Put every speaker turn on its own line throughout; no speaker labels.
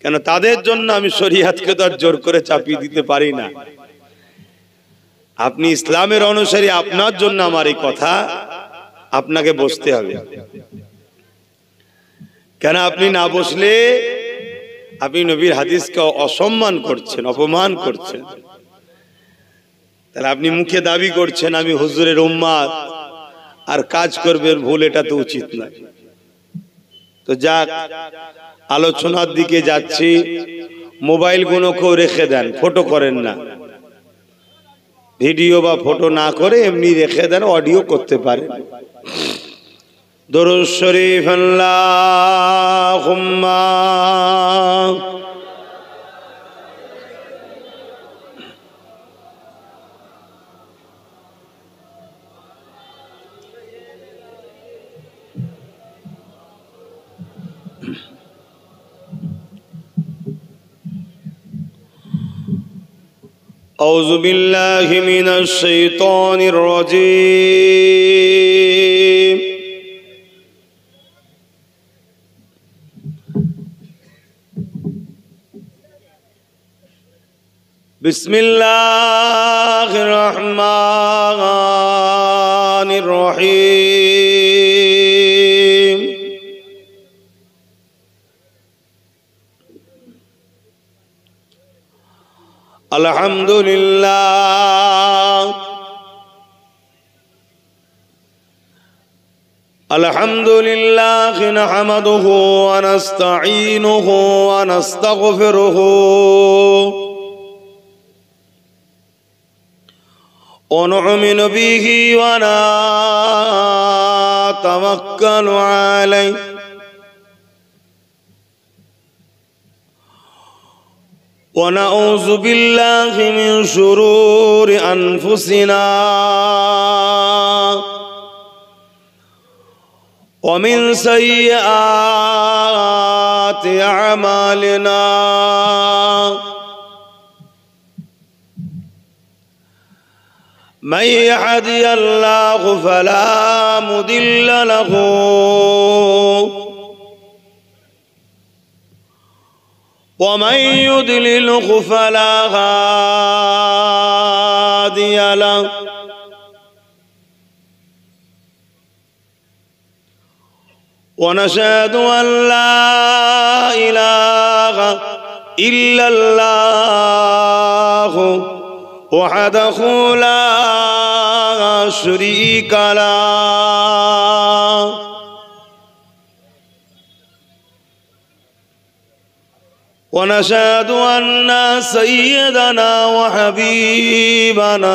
কেন তাদের জন্য আমি শরীয়তকে তো আর জোর করে চাপিয়ে দিতে পারি না। আপনি ইসলামের অনুসারী, আপনার জন্য আমার এই কথা, আপনাকে বসতে হবে। কেন আপনি না বসলে আপনি নবীর হাদিসকে অসম্মান করছেন, অপমান করছেন। তাহলে আপনি মুখে দাবি করছেন আমি হুজুরের উম্মত, আর কাজ করবেন ভুল, এটা তো উচিত না। তো যাক, আলোচনার দিকে যাচ্ছি। মোবাইল গুলোকেও রেখে দেন, ফটো করেন না, ভিডিও বা ফটো না করে এমনি রেখে দেন, অডিও করতে পারেন। দরুদ শরীফ আল্লাহুম্মা أعوذ بالله من الشيطان الرجيم بسم الله الرحمن الرحيم الحمد لله الحمد لله نحمده ونستعينه ونستغفره ونؤمن به ونتوكل عليه ونعوذ بالله من شرور أنفسنا ومن سيئات أعمالنا من يهدي الله فلا مضل له ومن يضلله فلا هادي له ونشهد أن لا إله إلا الله وحده لا شريك له ونشهد أن سيدنا وحبيبنا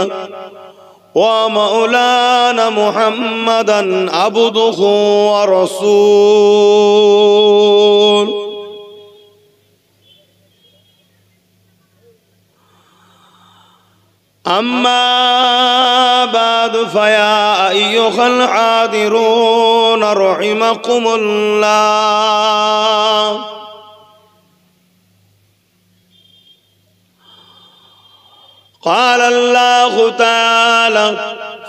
ومولانا محمدا عبده ورسوله أما بعد فيا أيها الحاضرون رحمكم الله قال الله تعالى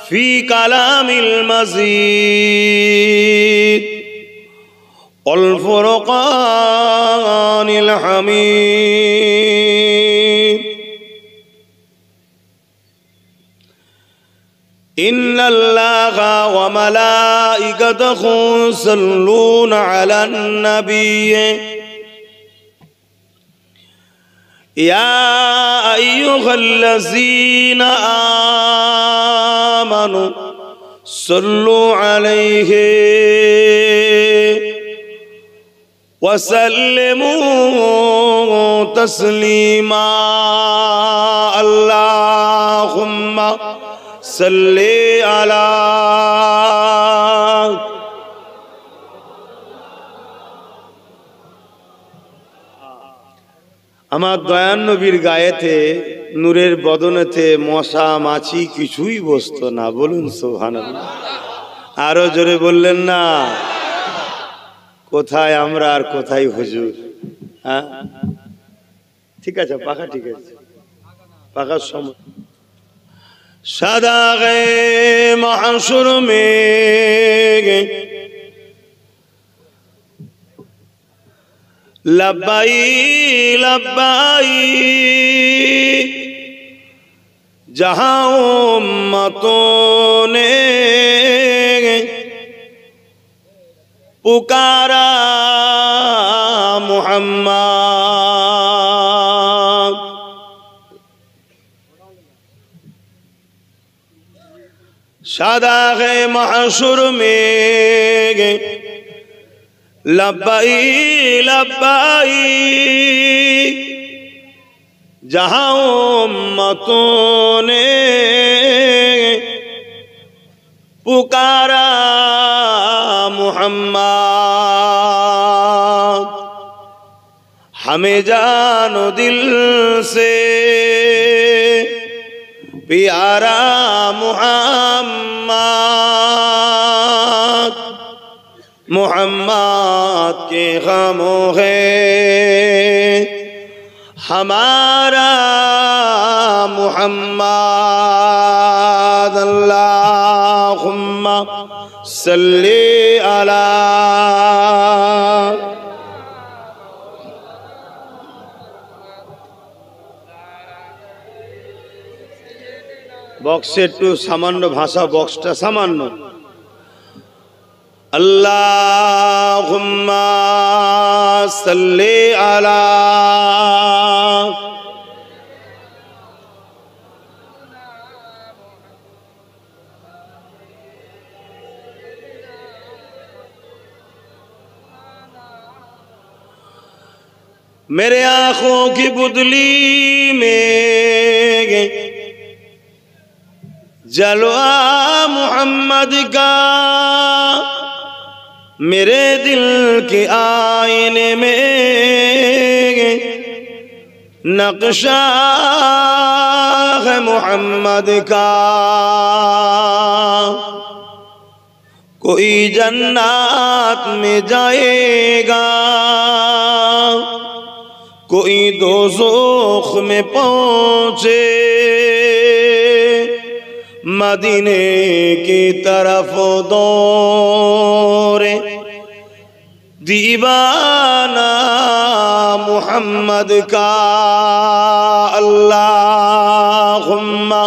في كلام المزيد والفرقان الحميد إن الله وملائكته يصلون على النبي يا أيها الذين آمنوا صلوا عليه وسلموا تسليما اللهم صل على আমার দয়ান নবীর গায়েতে নূরের বদনেতে মশা মাছি কিছুই বসতো না। বলুন সুবহানাল্লাহ। আরো জোরে বললেন না? কোথায় আমরা আর কোথায় হুজুর? হ্যাঁ ঠিক আছে, পাখা ঠিক আছে, পাখার সময় সাদাগে মাহশুর মে लब्बाई लब्बाई जहां उम्मतों ने पुकारा मुहम्मद, शादाग़े महशुर में लब्बाई लब्बाई जहां उम्मतों ने पुकारा मुहम्मद, हमें जानो दिल से प्यारा मुहम्मद, मुहम्मद के गमों है हमारा मुहम्मद। अल्लाहुम्मा सल्ली अला। বক্সে একটু সামান্য ভাষা, বক্সটা সামান্য। अल्लाहुम्मा सल्ली अला। मेरे आँखों की बुदली में जलवा मुहम्मद का, मेरे दिल के आईने में नक्शा है मुहम्मद का। कोई जन्नत में जाएगा, कोई दोज़ख में पहुँचे, मदीने की तरफ दौड़े दीवाना मुहम्मद का। अल्लाहुम्मा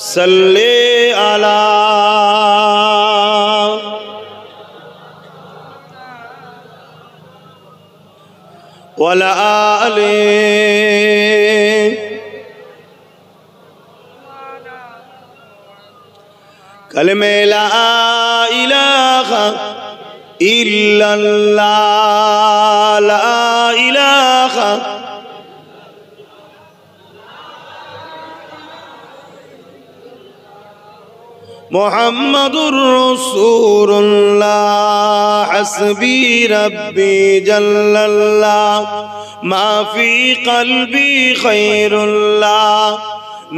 सल्ली अला। वला आले। कलमे ला इलाहा इल्लल्लाह, ला इलाहा मुहम्मदुर रसूलुल्लाह। हस्बी रब्बी जल्लल्लाह, मा फी क़ल्बी खैरुल्लाह।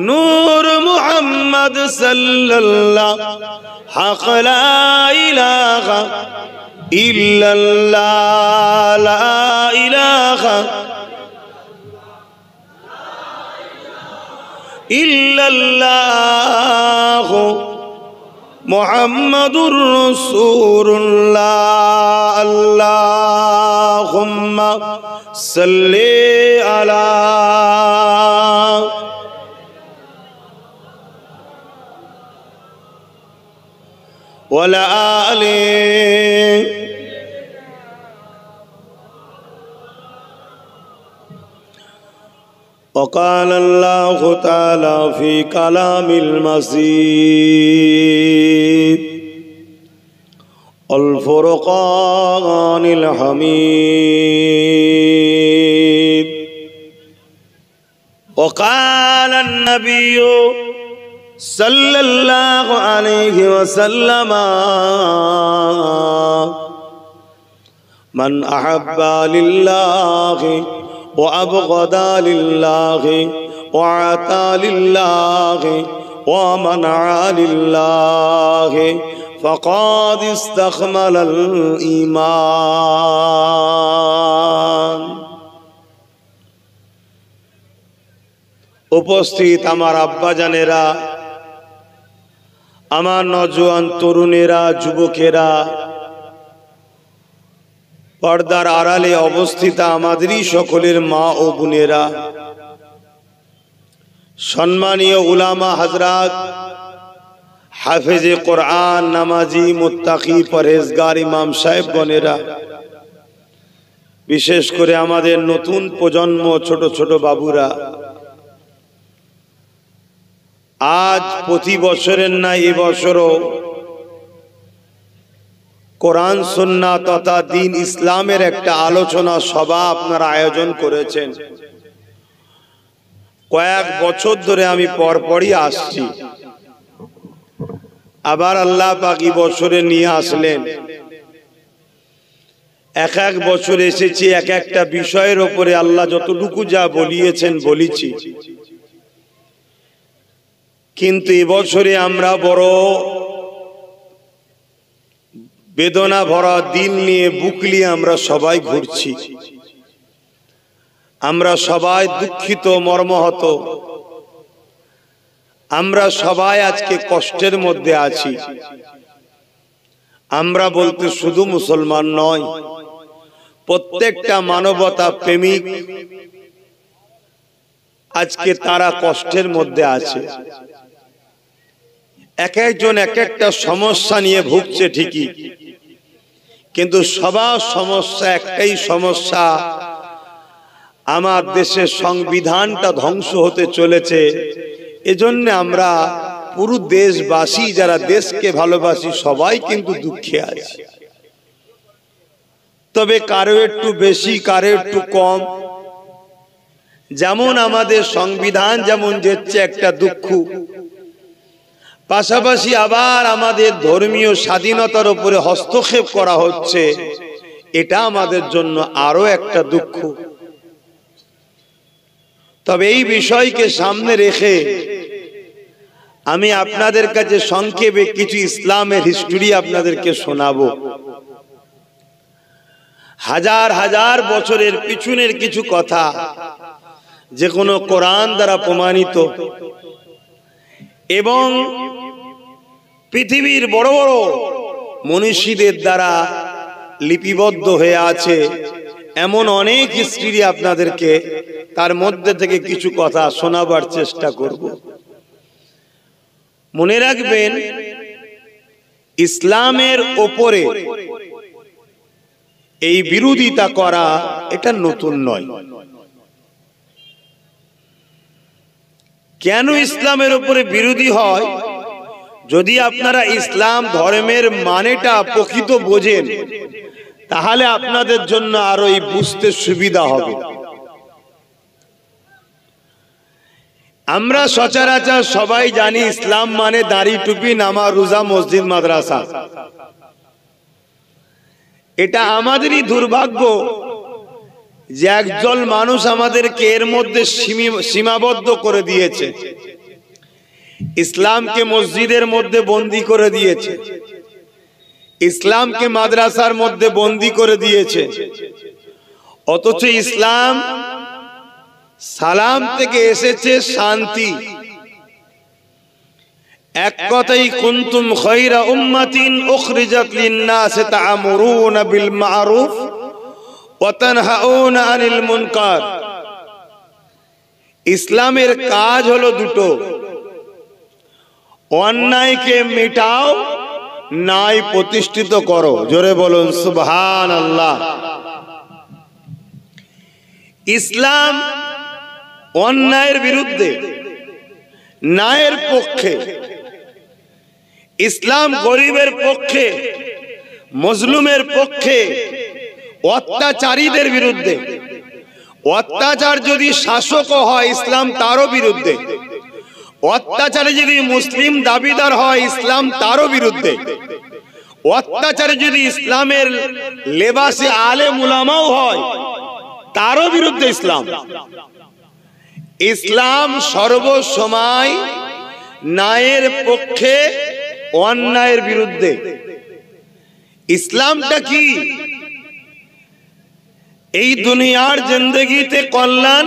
नूर मुहम्मद सल्लल्लाह, हक़ ला इलाहा इल्लल्लाह, ला इलाहा इल्लल्लाह मुहम्मदुर रसूलुल्लाह। अल्लाहुम्मा सल्ली अला। वला आले। वक़ाल अल्लाहु तआला फ़ी कलामिल मजीद अल फ़ुरक़ानिल हमीद। वक़ाल अन्नबिय्यु सल्लल्लाहु अलैहि वसल्लम मन अहब्बा लिल्लाहि व अबग़दा लिल्लाहि व अता लिल्लाहि व मनअ लिल्लाहि फ़क़द इस्तकमलल ईमान। उपस्थित आमार आब्बा जानेरा, आमार नौजवान तरुणेरा, युवकेरा, পর্দার আড়ালে অবস্থিত আমাদেরই সকলের মা ও বোনেরা, সম্মানীয় উলামা হযরত, হাফেজে কোরআন, নামাজি, মুত্তাকি, পরহেজগার ইমাম সাহেবগণেরা, বিশেষ করে আমাদের নতুন প্রজন্ম ছোট ছোট বাবুরা, আজ প্রতি বছরের ন্যায় এবছরও কোরআন সুন্নাত তথা দ্বীন ইসলামের একটা আলোচনা সভা আপনারা আয়োজন করেছেন। কয়েক বছর ধরে আমি পরপরই আসছি, আবার আল্লাহ পাক এই বছরে নিয়ে আসলেন। এক এক বছর এসেছি, এক একটা বিষয়ের ওপরে আল্লাহ যতটুকু যা বলিয়েছেন বলেছি, কিন্তু এবছরে আমরা বড় বেদনা ভরা দিল নিয়ে, বুক নিয়ে আমরা সবাই ঘুরছি। আমরা সবাই দুঃখিত, মর্মাহত, আমরা সবাই আজকে কষ্টের মধ্যে আছি। আমরা বলতে শুধু মুসলমান নয়, প্রত্যেকটা মানবতা প্রেমিক আজকে তারা কষ্টের মধ্যে আছে। এক একজন এক একটা সমস্যা নিয়ে ভুগছে ঠিকই, কিন্তু সবার সমস্যা একটাই সমস্যা, আমার দেশের সংবিধানটা ধ্বংস হতে চলেছে। এজন্য আমরা পুরো দেশবাসী যারা দেশকে ভালোবাসি সবাই কিন্তু দুঃখে আছি। তবে কারো একটু বেশি, কারো একটু কম। যেমন আমাদের সংবিধান যেমন যেচ্ছে একটা দুঃখ, পাশাপাশি আবার আমাদের ধর্মীয় স্বাধীনতার উপরে হস্তক্ষেপ করা হচ্ছে, এটা আমাদের জন্য আরো একটা দুঃখ। তবে এই বিষয়কে সামনে রেখে আমি আপনাদের কাছে সংক্ষেপে কিছু ইসলামের হিস্টোরি আপনাদেরকে শোনাবো। হাজার হাজার বছরের পিছনের কিছু কথা, যে কোনো কোরআন দ্বারা প্রমাণিত এবং পৃথিবীর বড় বড় মনীষীদের দ্বারা লিপিবদ্ধ হয়ে আছে। এমন অনেক হিস্ট্রি আপনাদেরকে তার মধ্যে থেকে কিছু কথা শোনাবার চেষ্টা করব। মনে রাখবেন, ইসলামের ওপরে এই বিরোধিতা করা এটা নতুন নয়। কেন ইসলামের উপরে বিরোধী হয়? যদি আপনারা ইসলাম ধর্মের মানেটা প্রকৃত বোঝেন, তাহলে আপনাদের জন্য আরো এই বুঝতে সুবিধা হবে। আমরা সচরাচর সবাই জানি ইসলাম মানে দাড়ি, টুপি, নামাজ, রোজা, মসজিদ, মাদ্রাসা। এটা আমাদেরই দুর্ভাগ্য যে একদল মানুষ আমাদেরকে এর মধ্যে সীমাবদ্ধ করে দিয়েছে। ইসলামকে মসজিদের মধ্যে বন্দী করে দিয়েছে, ইসলামকে মাদ্রাসার মধ্যে বন্দী করে দিয়েছে। অথচ ইসলাম সালাম থেকে এসেছে শান্তি। এক কথাই, কুনতুম খায়রা উম্মাতিন উখরিজাত লিন-নাস তা'মুরুনা বিল মা'রুফ ওয়া তানহাউনা আনিল মুনকার। ইসলামের কাজ হলো দুটো, অন্যায়কে মেটাও, ন্যায় প্রতিষ্ঠিত করো। জোরে বলুন সুবহানাল্লাহ। ইসলাম অন্যায়ের বিরুদ্ধে, ন্যায়ের পক্ষে। ইসলাম গরিবের পক্ষে, মজলুমের পক্ষে, অত্যাচারীদের বিরুদ্ধে। অত্যাচার যদি শাসকও হয়, ইসলাম তারও বিরুদ্ধে। অত্যাচারে যদি মুসলিম দাবিদার হয়, ইসলাম তারও বিরুদ্ধে। অত্যাচারে যদি ইসলামের লেবাসে আলেম উলামাও হয়, তারও বিরুদ্ধে ইসলাম। ইসলাম সর্বসময় ন্যায়ের পক্ষে, অন্যায়ের বিরুদ্ধে। ইসলামটা কি? এই দুনিয়ার জিন্দেগিতে কল্যাণ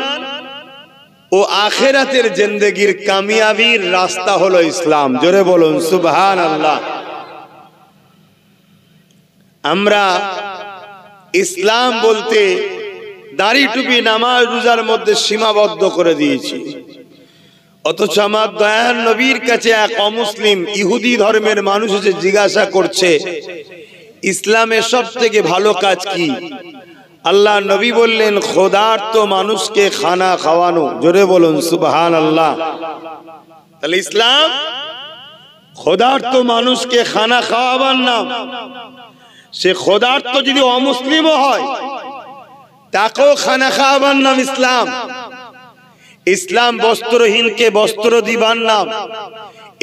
ও আখিরাতের জিন্দেগির কামিয়াবির রাস্তা হলো ইসলাম। জোরে বলুন সুবহানাল্লাহ। আমরা ইসলাম বলতে দাড়ি টুপি নামাজ রোজার মধ্যে সীমাবদ্ধ করে দিয়েছি। অথচ আমার দয়ার নবীর কাছে এক অমুসলিম ইহুদি ধর্মের মানুষ এসে জিজ্ঞাসা করছে, ইসলামের সব থেকে ভালো কাজ কি? আল্লাহ নবী বললেন, ক্ষুধার্ত মানুষকে খানা খাওয়ানো। জোরে বলুন সুবহানাল্লাহ। তাহলে ইসলাম ক্ষুধার্ত মানুষকে খানা খাওয়াবার নাম। সে ক্ষুধার্ত যদি অমুসলিমও হয় তাকেও খানা খাওয়াবার নাম ইসলাম। ইসলাম বস্ত্রহীনকে বস্ত্র দিবার নাম।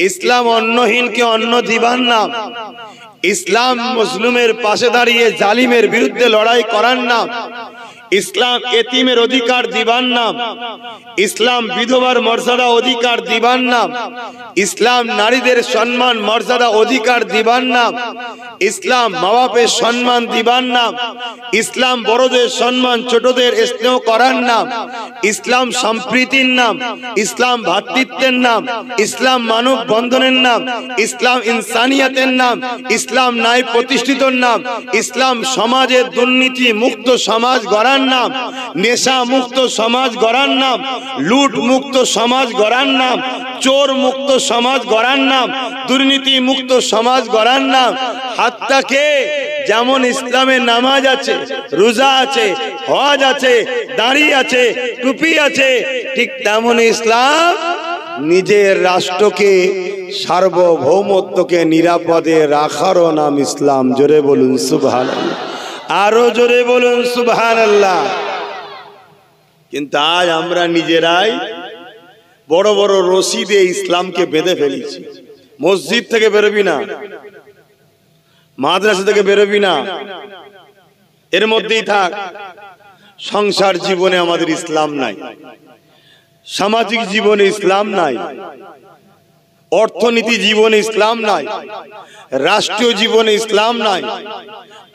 ইসলাম অন্নহীনকে অন্ন দিবার নাম। ইসলাম মুসলিমের পাশে দাঁড়িয়ে জালিমের বিরুদ্ধে লড়াই করার নাম। ইসলাম এতিমের অধিকার দিবার নাম। ইসলাম বিধবার মর্যাদা অধিকার দিবার নাম। ইসলাম নারীদের সম্মান মর্যাদা অধিকার দিবার নাম। ইসলাম মা বাপের সম্মান দিবার নাম। ইসলাম বড়দের সম্মান ছোটদের স্নেহ করার নাম। ইসলাম সম্প্রীতির নাম। ইসলাম ভ্রাতৃত্বের নাম। ইসলাম মানব বন্ধনের নাম। ইসলাম ইনসানিয়াতের নাম। ইসলাম ন্যায় প্রতিষ্ঠিতর নাম। ইসলাম সমাজের দুর্নীতি মুক্ত সমাজ গড়ার নাম। নেশা মুক্ত সমাজ গড়ার নাম। লুট মুক্ত সমাজ গড়ার নাম। চোর মুক্ত সমাজ গড়ার নাম। দুর্নীতি মুক্ত সমাজ গড়ার নাম। হাত্তাকে যেমন ইসলামে নামাজ আছে, রোজা আছে, হজ আছে, দাড়ি আছে, টুপি আছে, ঠিক তেমন ইসলাম নিজের রাষ্ট্রকে সার্বভৌমত্বকে নিরাপদে রাখারও নাম ইসলাম। জোরে বলুন সুবহানাল্লাহ। আরো জোরে বলুন সুবহানাল্লাহ। কিন্তু আজ আমরা নিজেরাই বড় বড় রশি দিয়ে ইসলামকে বেঁধে ফেলেছি। মসজিদ থেকে বেরোবি না, মাদ্রাসা থেকে বেরোবি না, এর মধ্যেই থাক। সংসার জীবনে আমাদের ইসলাম নাই, সামাজিক জীবনে ইসলাম নাই, অর্থনীতি জীবনে ইসলাম নাই, রাষ্ট্রীয় জীবনে ইসলাম নাই,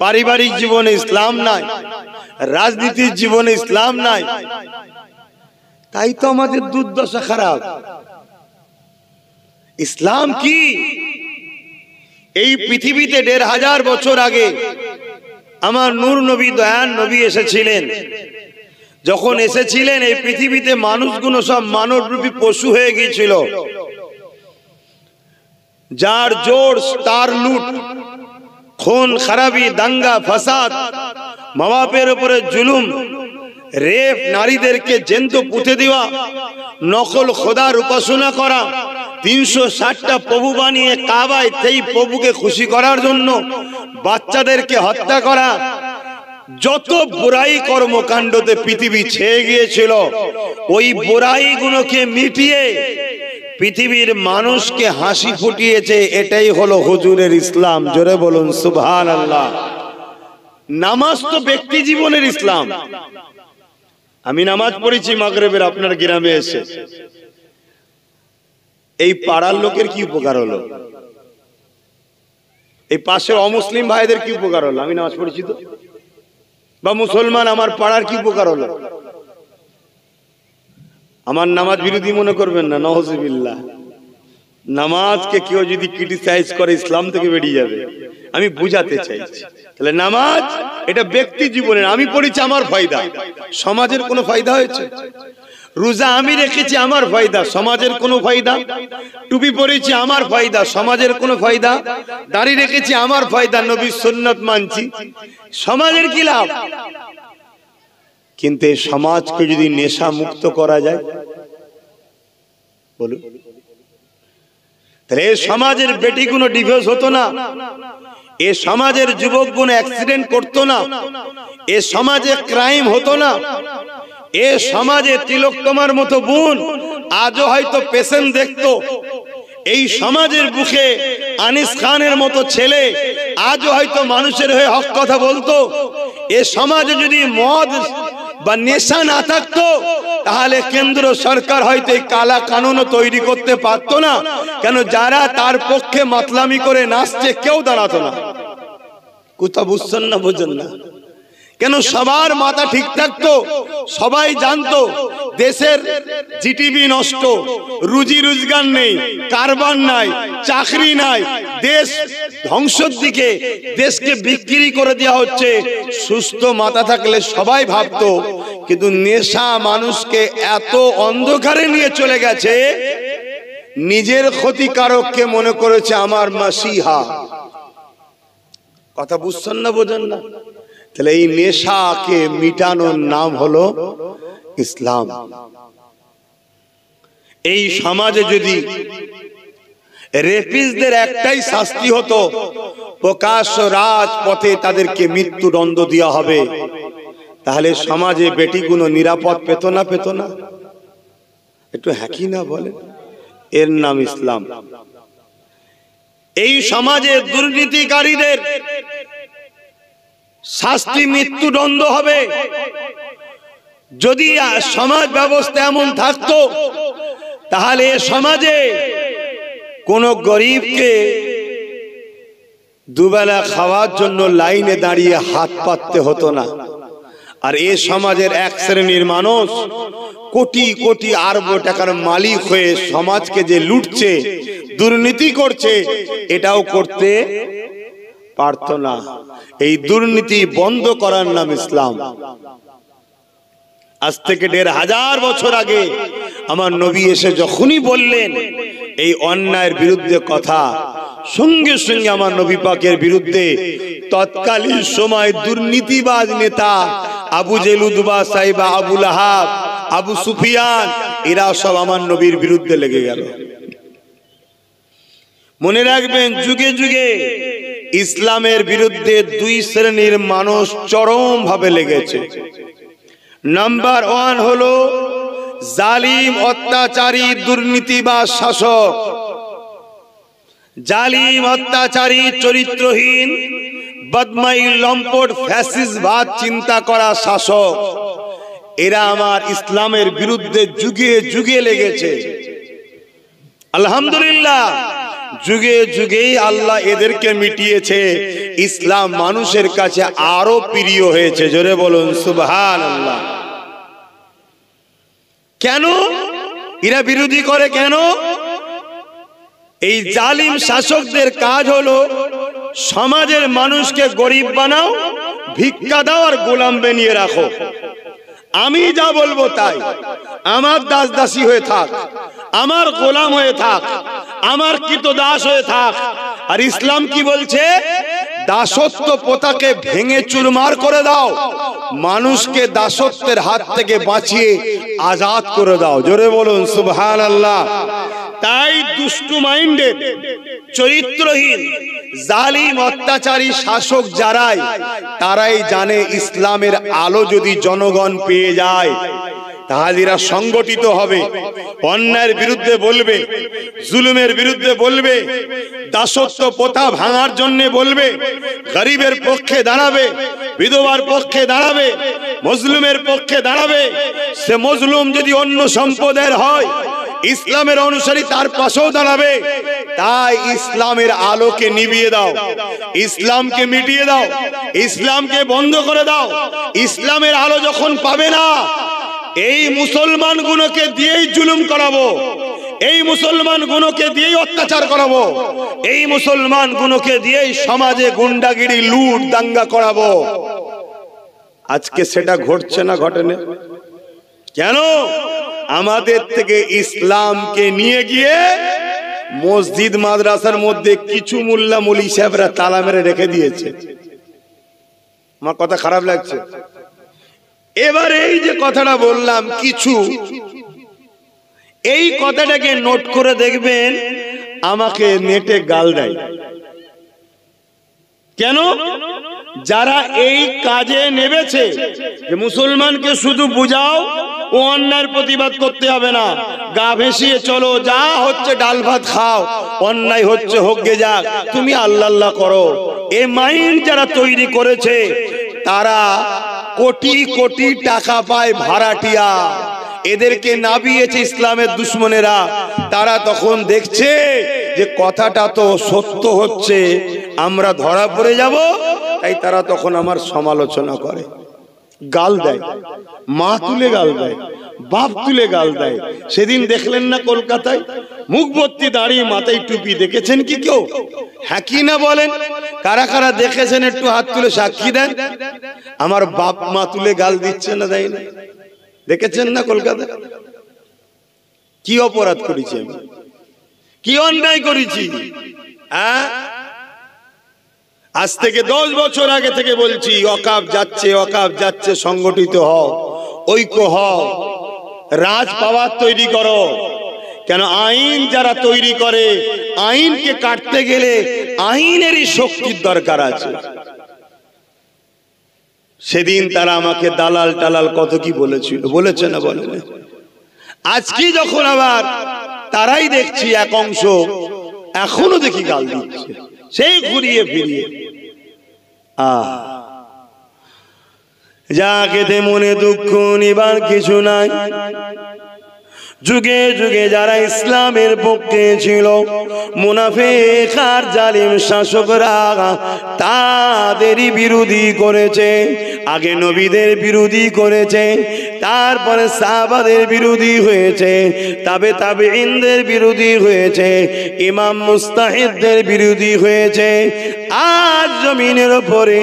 পারিবারিক জীবনে ইসলাম নাই, রাজনীতির জীবনে ইসলাম নাই। তাই তো আমাদের দুর্দশা খারাপ। ইসলাম কি? এই পৃথিবীতে ১৫০০ বছর আগে আমার নূর নবী দয়ান নবী এসেছিলেন। যখন এসেছিলেন এই পৃথিবীতে মানুষগুলো সব মানবরূপী পশু হয়ে গিয়েছিল। যার জোর তার লুট, খুন খারাপি, দাঙ্গা ফাসাদ, মা বাপের উপরে জুলুম, রেপ, নারীদেরকে জ্যান্ত পুঁতে দেওয়া, নকল খোদার উপাসনা করা, ৩৬০টা প্রভু বানিয়ে কাবায় সেই প্রভুকে খুশি করার জন্য বাচ্চাদেরকে হত্যা করা, যত বুরাই কর্মকাণ্ডতে পৃথিবী ছেয়ে গিয়েছিল, ওই বুরাইগুলোকে মিটিয়ে পৃথিবীর মানুষকে হাসি ফুটিয়েছে। এটাই হলো হুজুরের ইসলাম। জোরে বলুন সুবহানাল্লাহ। নামাজ তো ব্যক্তি জীবনের ইসলাম। আমি নামাজ পড়েছি মাগরিবের আপনার গ্রামে এসে, এই পাড়ার লোকের কি উপকার হলো? এই পাশের অমুসলিম ভাইদের কি উপকার হলো? আমি নামাজ পড়েছি তো। বা মুসলমান আমার পাড়ার কি উপকার হলো? আমার নামাজ বিরোধী মনে করবেন না, নাউযুবিল্লাহ। নামাজকে কেউ যদি ক্রিটিসাইজ করে ইসলাম থেকে বেরিয়ে যাবে। আমি বুঝাতে চাইছি, তাহলে নামাজ এটা ব্যক্তি জীবনের। আমি পড়েছি আমার ফায়দা, সমাজের কোনো ফায়দা হয়েছে? রোজা আমি রেখেছি আমার ফায়দা, সমাজের কোনো ফায়দা? টুপি পরেছি আমার ফায়দা, সমাজের কোনো ফায়দা? দাড়ি রেখেছি আমার ফায়দা, নবীর সুন্নাত মানছি, সমাজের কি লাভ? কিন্তু এই সমাজকে যদি নেশা মুক্ত করা যায়, বলুন, তাহলে এই সমাজের বেটিগুলো ডিভোর্স হতো না, এ সমাজের যুবকগুলো অ্যাক্সিডেন্ট করতো না, এ সমাজে ক্রাইম হতো না, এ সমাজে তিলোত্তমার মতো বোন আজও হয়তো পেশেন্ট দেখতো, এই সমাজের বুকে আনিস খানের মতো ছেলে আজও হয়তো মানুষের হয়ে হক কথা বলতো। এ সমাজে যদি মদ বা নেশা না থাকতো তাহলে কেন্দ্র সরকার হয়তো এই কালা কানুনও তৈরি করতে পারতো না। কেন? যারা তার পক্ষে মাতলামি করে নাচছে কেউ দাঁড়াতো না। কোথা বুঝছেন না? বোঝেন না কেন? সবার মাথা ঠিক থাকতো, সবাই জানতো দেশের জিডিপি নষ্ট, রুজি রোজগার নেই, কারবার নাই, চাকরি নাই, দেশ ধ্বংসের দিকে, দেশকে বিক্রি করে দেওয়া হচ্ছে। সুস্থ মাথা থাকলে সবাই ভাবতো, কিন্তু নেশা মানুষকে এত অন্ধকারে নিয়ে চলে গেছে, নিজের ক্ষতিকারককে মনে করেছে আমার মাসিহা। কথা বুঝছেন না, বোঝেন না? তাহলে এই নেশাকে মিটানোর নাম হলো ইসলাম। এই সমাজে যদি রেপিস্টদের একটাই শাস্তি হতো, প্রকাশ্য রাজপথে তাদেরকে মৃত্যুদণ্ড দেওয়া হবে, তাহলে সমাজে বেটিগুলো নিরাপদ পেত না? পেত না? একটু হ্যাকি না বলে? এর নাম ইসলাম। এই সমাজে দুর্নীতিকারীদের শাস্তি মৃত্যুদণ্ড হবে। যদি সমাজ ব্যবস্থা এমন থাকতো, তাহলে সমাজে কোন গরিবকে দুবেলা খাওয়ার জন্য লাইনে দাঁড়িয়ে হাত পাততে হতো না। আর এ সমাজের এক শ্রেণীর মানুষ কোটি কোটি আরব টাকার মালিক হয়ে সমাজকে যে লুটছে, দুর্নীতি করছে, এটাও করতে পারতো না। এই দুর্নীতি বন্ধ করার নাম ইসলাম। আজ থেকে ১৫০০ বছর আগে আমার নবী এসে যখনই বললেন এই অন্যায়ের বিরুদ্ধে কথা, সঙ্গে সঙ্গে আমার নবী পাকের বিরুদ্ধে তৎকালীন সময় দুর্নীতিবাজ নেতা আবু জেল, উতবা, সাইবা, আবু লাহাব, আবু সুফিয়ান, এরা সব আমার নবীর বিরুদ্ধে লেগে গেল। মনে রাখবেন, যুগে যুগে ইসলামের বিরুদ্ধে দুই শ্রেণীর মানুষ চরম ভাবে লেগেছে। নাম্বার 1 হলো জালিম, অত্যাচারী, দুর্নীতিবাজ শাসক। জালিম, অত্যাচারী, চরিত্রহীন, বদমাই, লম্পট, ফ্যাসিস্টবাদ চিন্তা করা শাসক, এরা আমার ইসলামের বিরুদ্ধে যুগে যুগে লেগেছে। আলহামদুলিল্লাহ, যুগে যুগেই আল্লাহ এদেরকে মিটিয়েছে। ইসলাম মানুষের কাছে আরো প্রিয় হয়েছে। জোরে বলুন সুবহানাল্লাহ। কেন এরা বিরোধী করে? কেন? এই জালিম শাসকদের কাজ হলো সমাজের মানুষকে গরিব বানাও, ভিক্ষা দাও আর গোলাম বানিয়ে রাখো। আমি যা বলবো তাই, আমার দাস দাসী হয়ে থাক, আমার গোলাম হয়ে থাক, আমার কৃতদাস হয়ে থাক। আর ইসলাম কি বলছে? দাসত্ব প্রথাকে ভেঙে চুরমার করে দাও, মানুষকে দাসত্বের হাত থেকে বাঁচিয়ে আজাদ করে দাও। জোরে বলুন সুবহানাল্লাহ। তাই দুষ্টু মাইন্ডেড, চরিত্রহীন, জালিম, অত্যাচারী শাসক যারাই, তারাই জানে ইসলামের আলো যদি জনগণ পেয়ে যায়, তাহলে এরা সংগঠিত হবে, অন্যায়ের বিরুদ্ধে বলবে, জুলুমের বিরুদ্ধে বলবে, দাসত্ব প্রথা ভাঙার জন্য বলবে, গরিবের পক্ষে দাঁড়াবে, বিধবার পক্ষে দাঁড়াবে, মজলুমের পক্ষে দাঁড়াবে। সে মজলুম যদি অন্য সম্প্রদায়ের হয়, ইসলামের অনুসারী তার পাশেও দাঁড়াবে। তাই ইসলামের আলোকে নিভিয়ে দাও, ইসলামকে মিটিয়ে দাও, ইসলামকে বন্ধ করে দাও। ইসলামের আলো যখন পাবে না, এই মুসলমান গুলোকে দিয়েই জুলুম করাবো, এই মুসলমান গুলোকে দিয়েই অত্যাচার করাবো, এই মুসলমান গুলোকে দিয়েই সমাজে গুন্ডাগিরি, লুট, দাঙ্গা করাবো। আজকে সেটা ঘটছে না? ঘটেনি কেন? আমাদের থেকে ইসলামকে নিয়ে গিয়ে মসজিদ মাদ্রাসার মধ্যে কিছু মোল্লা মৌলভী সাহেবরা তালা মেরে রেখে দিয়েছে। আমার কথা খারাপ লাগছে? এবার এই যে কথাটা বললাম কিছু, এই কথাটাকে নোট করে দেখবেন, আমাকে নেটে গাল দেয়। কেন? যারা এই কাজে নেমেছে যে মুসলমানকে শুধু বুঝাও, ও অন্যায়ের প্রতিবাদ করতে হবে না, গা ভেসিয়ে চলো, যা হচ্ছে ডাল ভাত খাও, অন্যায় হচ্ছে হোক গে যাক, তুমি আল্লাহ আল্লাহ করো। এই মাইন্ড যারা তৈরি করেছে, তারা কোটি কোটি টাকা পায় ভাড়াটিয়া। এদেরকে নাবিয়েছে ইসলামের দুশ্মনেরা। তারা তখন দেখছে যে কথাটা তো সত্য হচ্ছে, আমরা ধরা পড়ে যাব, তাই তারা তখন আমার সমালোচনা করে, গাল দেয়, মা তুলে গাল দেয়, বাপ তুলে গাল দেয়। সেদিন দেখলেন না কলকাতায় মুখ ভর্তি দাঁড়িয়ে মাথায় টুপি, দেখেছেন কি কেউ? হ্যাঁ কি না বলেন? কারা কারা দেখেছেন একটু হাত তুলে সাক্ষী দেন। আমার বাপ মা তুলে গাল দিচ্ছে না, দেয় না? দেখেছেন না কলকাতায়? কি অপরাধ করেছি আমি, কি অন্যায় করেছি? আজ থেকে 10 বছর আগে থেকে বলছি ওয়াকফ যাচ্ছে, ওয়াকফ যাচ্ছে, সংগঠিত হও, ঐক্য হও, রাজ পাওয়ার তৈরি করো। কেন আইন যারা তৈরি করে, আইনকে কাটতে গেলে আইনেরই শক্তির দরকার আছে। সেদিন তারা আমাকে দালাল টালাল কত কি বলেছিল, বলেছে না বলে? আজকে যখন আবার তারাই দেখছি এক অংশ এখনো দেখি গাল দিচ্ছে, সেই ঘুরিয়ে ফিরিয়ে। যা খেতে মনে দুঃখ নিবার কিছু নাই। যুগে যুগে যারা ইসলামের পক্ষে ছিল, মুনাফিক আর জালিম শাসকরা তাদেরই বিরোধী করেছে। আগে নবীদের বিরোধী করেছে, তারপরে সাহাবাদের বিরোধী হয়েছে, তাবেঈনদের বিরোধী হয়েছে, ইমাম মুস্তাহিদদের বিরোধী হয়েছে। আজ জমিনের উপরে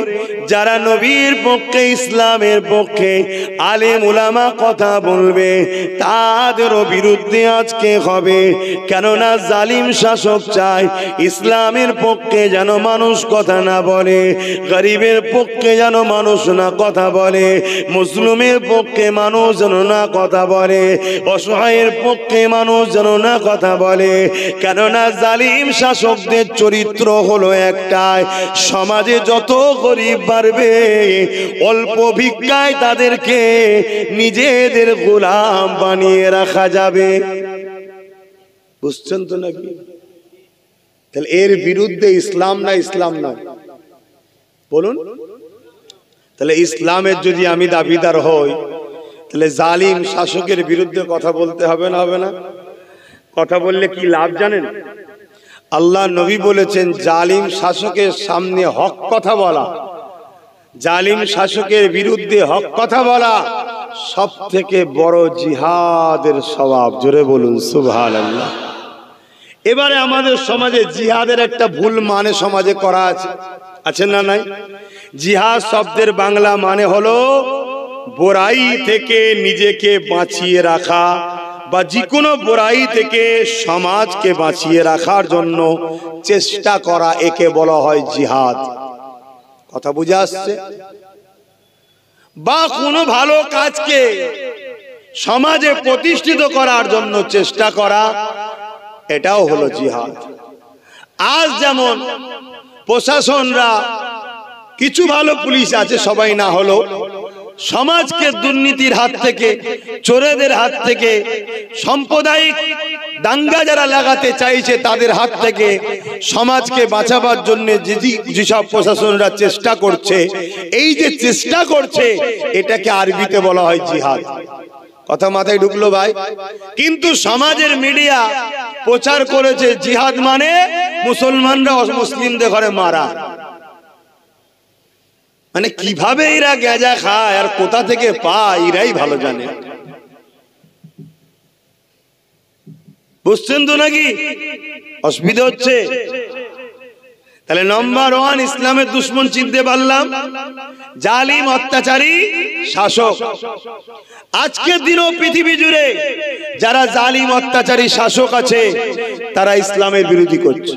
যারা নবীর পক্ষে, ইসলামের পক্ষে আলেম উলামা কথা বলবে, তাদেরও বিরুদ্ধে আজকে হবে। কেননা জালিম শাসক চায় ইসলামের পক্ষে যেন মানুষ কথা না বলে, গরিবের পক্ষে যেন মানুষ না কথা বলে, মুসলিমের পক্ষে মানুষ যেন না কথা বলে, অসহায়ের পক্ষে মানুষ যেন না কথা বলে। কেননা জালিম শাসকদের চরিত্র হলো একটাই, সমাজে যত গরিব বাড়বে অল্প ভিক্ষায় তাদেরকে নিজেদের গোলাম বানিয়ে রাখা যাবে। বুঝছেন তো নাকি? তাহলে এর বিরুদ্ধে ইসলাম না, ইসলাম না বলুন? তাহলে ইসলামের যদি আমি দাবিদার হই, তাহলে জালিম শাসকের বিরুদ্ধে কথা বলতে হবে না, হবে না? কথা বললে কি লাভ জানেন? আল্লাহ নবী বলেছেন জালিম শাসকের সামনে হক কথা বলা, জালিম শাসকের বিরুদ্ধে হক কথা বলা সব থেকে বড় জিহাদের সওয়াব। জোরে বলুন সুবহানাল্লাহ। এবারে আমাদের সমাজে জিহাদের একটা ভুল মানে সমাজে করা আছে, আছে না নাই? জিহাদ শব্দের বাংলা মানে হলো বুরাই থেকে নিজেকে বাঁচিয়ে রাখা, বা যে কোনো বুরাই থেকে সমাজকে বাঁচিয়ে রাখার জন্য চেষ্টা করা, একে বলা হয় জিহাদ। কথা বুঝে আসছে? বা কোনো ভালো কাজকে সমাজে প্রতিষ্ঠিত করার জন্য চেষ্টা করা, এটাও হলো জিহাদ। আজ যেমন প্রশাসনরা, কিছু ভালো পুলিশ আছে, সবাই না হলো, সমাজকে দুর্নীতির হাত থেকে, চোরেদের হাত থেকে, সাম্প্রদায়িক দাঙ্গা যারা লাগাতে চাইছে তাদের হাত থেকে সমাজকে বাঁচাবার জন্য যেসব প্রশাসনরা চেষ্টা করছে, এই যে চেষ্টা করছে এটাকে আরবিতে বলা হয় জিহাদ। কথা মাথায় ঢুকলো ভাই? কিন্তু সমাজের মিডিয়া প্রচার করেছে জিহাদ মানে মুসলমানরা মুসলিমদের ঘরে মারা। মানে কিভাবে এরা গেজা খায় আর কোথা থেকে পায় এরাই ভালো জানে। বুঝছেন তো নাকি? অসুবিধা হচ্ছে? তাহলে নাম্বার 1 ইসলামের দুশমন চিনতে পারলাম, জালিম অত্যাচারী শাসক। আজকের দিনও পৃথিবী জুড়ে যারা জালিম অত্যাচারী শাসক আছে তারা ইসলামের বিরোধী করছে।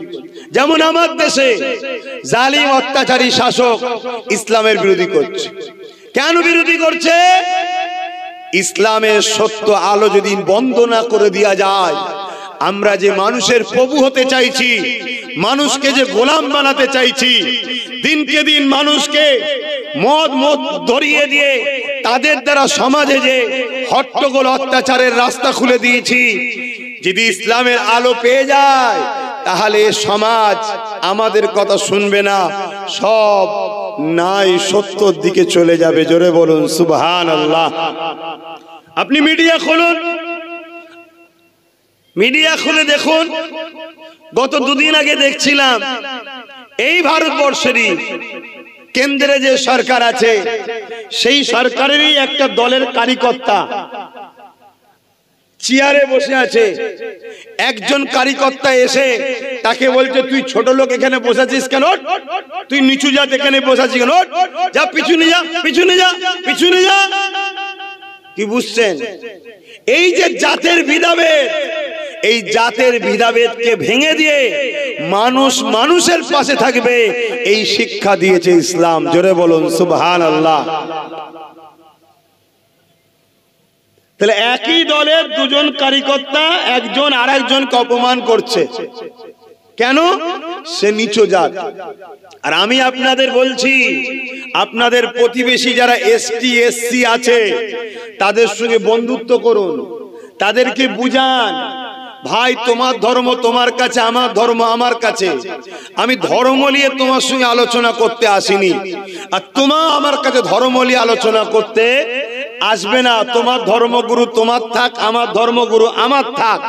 যেমন আমার দেশে জালিম অত্যাচারী শাসক ইসলামের বিরোধী করছে। কেন বিরোধী করছে? ইসলামের সত্য আলো যদি বন্ধ না করে দেওয়া যায়, আমরা যে মানুষের প্রভু হতে চাইছি, মানুষকে যে গোলাম বানাতে চাইছি, দিনকে দিন মানুষকে মদ ধরিয়ে দিয়ে তাদের দ্বারা সমাজে যে হট্টগোল অত্যাচারের রাস্তা খুলে দিয়েছি, যদি ইসলামের আলো পেয়ে যায় তাহলে সমাজ আমাদের কথা শুনবে না, সব নাই সত্যর দিকে চলে যাবে। জোরে বলুন সুবহানাল্লাহ। আপনি মিডিয়া খুলুন, মিডিয়া খুলে দেখুন, গত 2 দিন আগে দেখছিলাম এই ভারতবর্ষেরই কেন্দ্রে যে সরকার আছে সেই সরকারেরই একটা দলের কার্যকর্তা চেয়ারে বসে আছে, একজন কারিকর্তা এসে তাকে বলছে তুই ছোট লোক এখানে বসেছিস কেন, তুই নিচু জাত এখানে বসেছিস কেন, যা পিছনে যা, পিছনে যা, পিছনে যা। কি বুঝছেন? এই যে জাতের ভেদাভেদ, এই জাতের ভেদাভেদকে ভেঙে দিয়ে মানুষ মানুষের পাশে থাকবে, এই শিক্ষা দিয়েছে ইসলাম। জোরে বলুন সুবহানাল্লাহ। তাহলে একই দলের দুজন কারিকর্তা একজন আরেকজনকে অপমান করছে, কেন? সে নিচু জাত। আর আমি আপনাদের বলছি, আপনাদের প্রতিবেশী যারা এসটি এসসি আছে তাদের সঙ্গে বন্ধুত্ব করুন, তাদেরকে বুঝান, ভাই তোমার ধর্ম তোমার কাছে, আমার ধর্ম আমার কাছে, আমি ধর্ম নিয়ে তোমার সঙ্গে আলোচনা করতে আসিনি, আর তোমার আমার কাছে ধর্ম নিয়ে আলোচনা করতে আসবে না। তোমার ধর্মগুরু তোমার থাক, আমার ধর্মগুরু আমার থাক।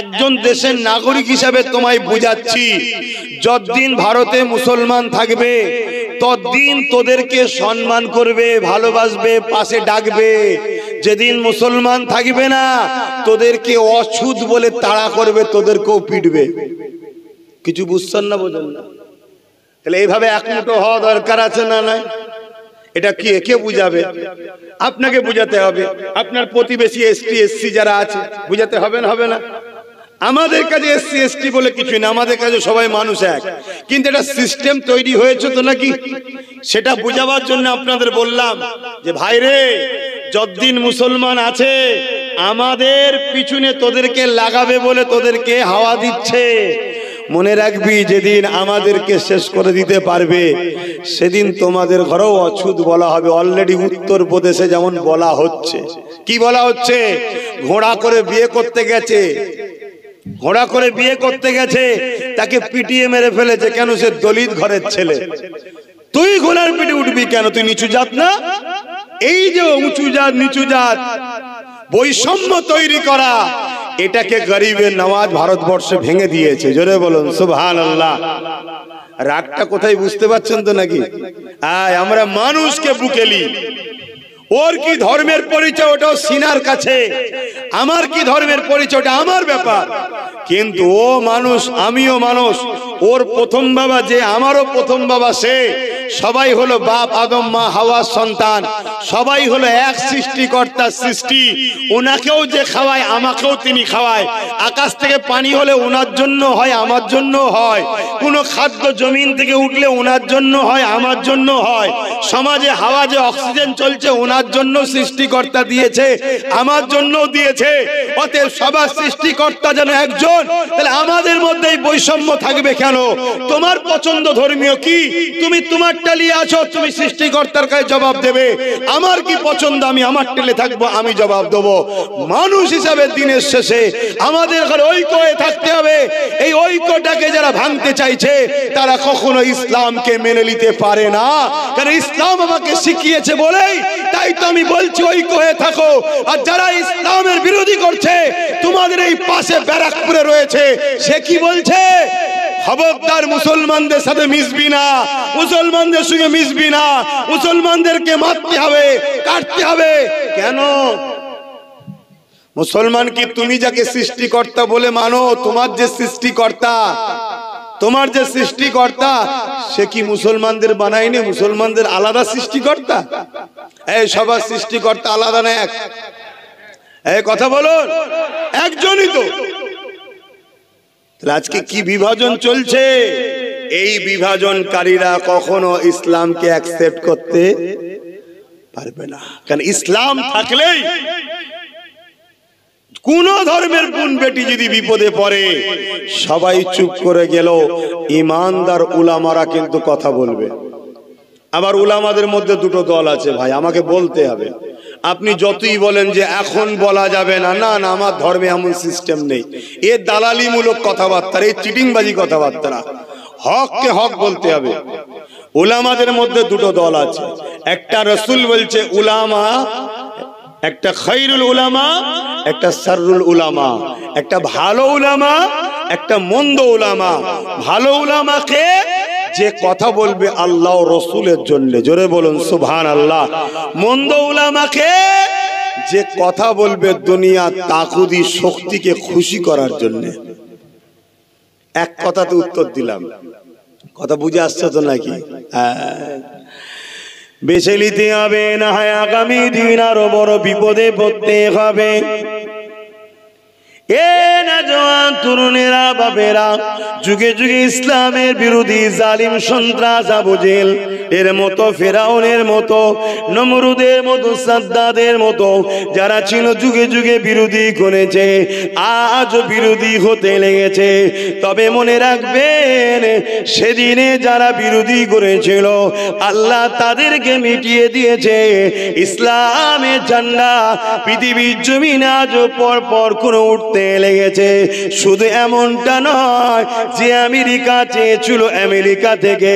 একজন দেশের নাগরিক হিসাবে তোমায় বুঝাচ্ছি, যতদিন ভারতে মুসলমান থাকবে ততদিন তোদেরকে সম্মান করবে, ভালোবাসবে, পাশে ডাকবে। যেদিন মুসলমান থাকবে না তোদেরকে অছুত বলে তাড়া করবে, তোদেরকেও পিটবে। কিছু বুঝছেন না, বোঝেন না? তাহলে এইভাবে একমুঠো হওয়া দরকার আছে না নাই? এটা কি কে বুঝাবে? আপনাকে বুঝাতে হবে। আপনার প্রতিবেশী এসটি এসসি যারা আছে বুঝাতে হবে না? হবে না? আমাদের কাছে এসসি এসটি বলে কিছু না, আমাদের কাছে সবাই মানুষ এক, কিন্তু এটা সিস্টেম তৈরি হয়েছে তো নাকি? সেটা বুঝাবার জন্য আপনাদের বললাম যে ভাই রে, যতদিন মুসলমান আছে আমাদের পিছনে তোদেরকে লাগাবে বলে তোদেরকে হাওয়া দিচ্ছে। মনে রাখবি, যেদিন আমাদেরকে শেষ করে দিতে পারবে সেদিন তোমাদের ঘরেও অছুত বলা হবে। অলরেডি উত্তরপ্রদেশে যেমন বলা হচ্ছে। কি বলা হচ্ছে? ঘোড়া করে বিয়ে করতে গেছে, ঘোড়া করে বিয়ে করতে গেছে, তাকে পিটিয়ে মেরে ফেলেছে। কেন? সে দলিত ঘরের ছেলে। তুই ঘোড়ার পিঠে উঠবি কেন? তুই নিচু জাত না? এই যে উঁচু জাত নিচু জাত বৈষম্য তৈরি করা, এটাকে গরিবের নওয়াজ ভারতবর্ষে ভেঙে দিয়েছে। জোরে বলুন সুবহানাল্লাহ। রাগটা কোথায় বুঝতে পারছেন তো নাকি? আমরা মানুষকে বুকেলি, ওর কি ধর্মের পরিচয় ওটাও সিনার কাছে, আমার কি ধর্মের পরিচয় ওটা আমার ব্যাপার। কিন্তু ও মানুষ, আমিও মানুষ, ওর প্রথম বাবা যে, আমারও প্রথম বাবা সে, সবাই হলো বাপ আদম মা হাওয়ার সন্তান, সবাই হলো এক সৃষ্টিকর্তার সৃষ্টি। ওনাকেও যে খাওয়ায় আমাকেও তিনি খাওয়ায়। আকাশ থেকে পানি হলে ওনার জন্য হয়, আমার জন্য হয়। কোনো খাদ্য জমিন থেকে উঠলে ওনার জন্য হয়, আমার জন্য হয়। সমাজে হাওয়া যে অক্সিজেন চলছে ওনার জন্য সৃষ্টিকর্তা দিয়েছে, আমার জন্য দিয়েছে। অতএব সবার সৃষ্টিকর্তা যেন একজন, তাহলে আমাদের মধ্যে বৈষম্য থাকবে কেন? তোমার পছন্দ ধর্মীয় কি, তুমি তোমার টালিয়ে আছো, তুমি সৃষ্টিকর্তার কাছে জবাব দেবে। আমার কি পছন্দ, আমি আমার টেলে থাকবো, আমি জবাব দেবো। মানুষ হিসাবে দিনের শেষে আমাদের ঘরে ঐক্য হয়ে থাকতে হবে। এই ঐক্যটাকে যারা ভাঙতে চাইছে তারা কখনো ইসলামকে মেনে নিতে পারে না। কারণ ইসলাম আমাকে শিখিয়েছে বলেই তাই তো আমি বলছি ঐক্য হয়ে থাকো। আর যারা ইসলামের বিরোধী করছে, তোমাদের এই পাশে ব্যারাকপুরে রয়েছে, সে কি বলছে? খবরদার মুসলমানদের সাথে মিশবি না, মুসলমানদের সঙ্গে মিশবি না, মুসলমানদেরকে মারতে হবে, কাটতে হবে। কেন? মুসলমান কি তুমি যাকে সৃষ্টিকর্তা বলে মানো, তোমার যে সৃষ্টিকর্তা, তোমার যে সৃষ্টিকর্তা সে কি মুসলমানদের বানায়নি? মুসলমানদের আলাদা সৃষ্টিকর্তা? এই সবার সৃষ্টিকর্তা আলাদা না এক? এই কথা বলুন, একজনই তো। আজকে কি বিভাজন চলছে? এই বিভাজনকারীরা কখনো ইসলামকে অ্যাকসেপ্ট করতে পারবে না। কারণ ইসলাম থাকলেই কোন ধর্মের বোন বেটি যদি বিপদে পড়ে সবাই চুপ করে গেল, ইমানদার উলামারা কিন্তু কথা বলবে। আবার উলামাদের মধ্যে দুটো দল আছে ভাই, আমাকে বলতে হবে। আপনি যতই বলেন যে এখন বলা যাবে না, না না আমার ধর্মে এমন সিস্টেম নেই, এ দালালিমূলক কথাবার্তা, এই চিটিংবাজি কথাবার্তা। হককে হক বলতে হবে। উলামাদের মধ্যে দুটো দল আছে, একটা রাসূল বলছে উলামা, একটা খায়রুল উলামা, একটা শাররুল উলামা, একটা ভালো উলামা, একটা মন্দ উলামা। ভালো উলামাকে যে কথা বলবে আল্লাহ ও রাসূলের জন্য, জোরে বলুন সুবহানাল্লাহ। মন্দ উলামাকে যে কথা বলবে দুনিয়া তাকুদি শক্তিকে খুশি করার জন্য। এক কথাতে উত্তর দিলাম, কথা বুঝে আসছে তো নাকি? বেছে নিতে হবে, না হয় আগামী দিন আরো বড় বিপদে পড়তে হবে। এ নওজোয়ান তরুণেরা, বাপেরা, যুগে যুগে ইসলামের বিরোধী জালিম সন্ত্রাস আবু জেহেল এর মতো, ফেরাউনের মতো, নমরুদের মতো, সাদ্দাদের মতো যারা ছিল যুগে যুগে বিরোধী করেছে, আজও বিরোধী হতে লেগেছে। তবে মনে রাখবেন, সেদিনে যারা বিরোধী করেছিল আল্লাহ তাদেরকে মিটিয়ে দিয়েছে। ইসলামের ঝান্ডা পৃথিবীর জমিনে আজও পর পর করে উঠতে লেগেছে। শুধু এমনটা নয় যে আমেরিকা চেয়েছিল আমেরিকা থেকে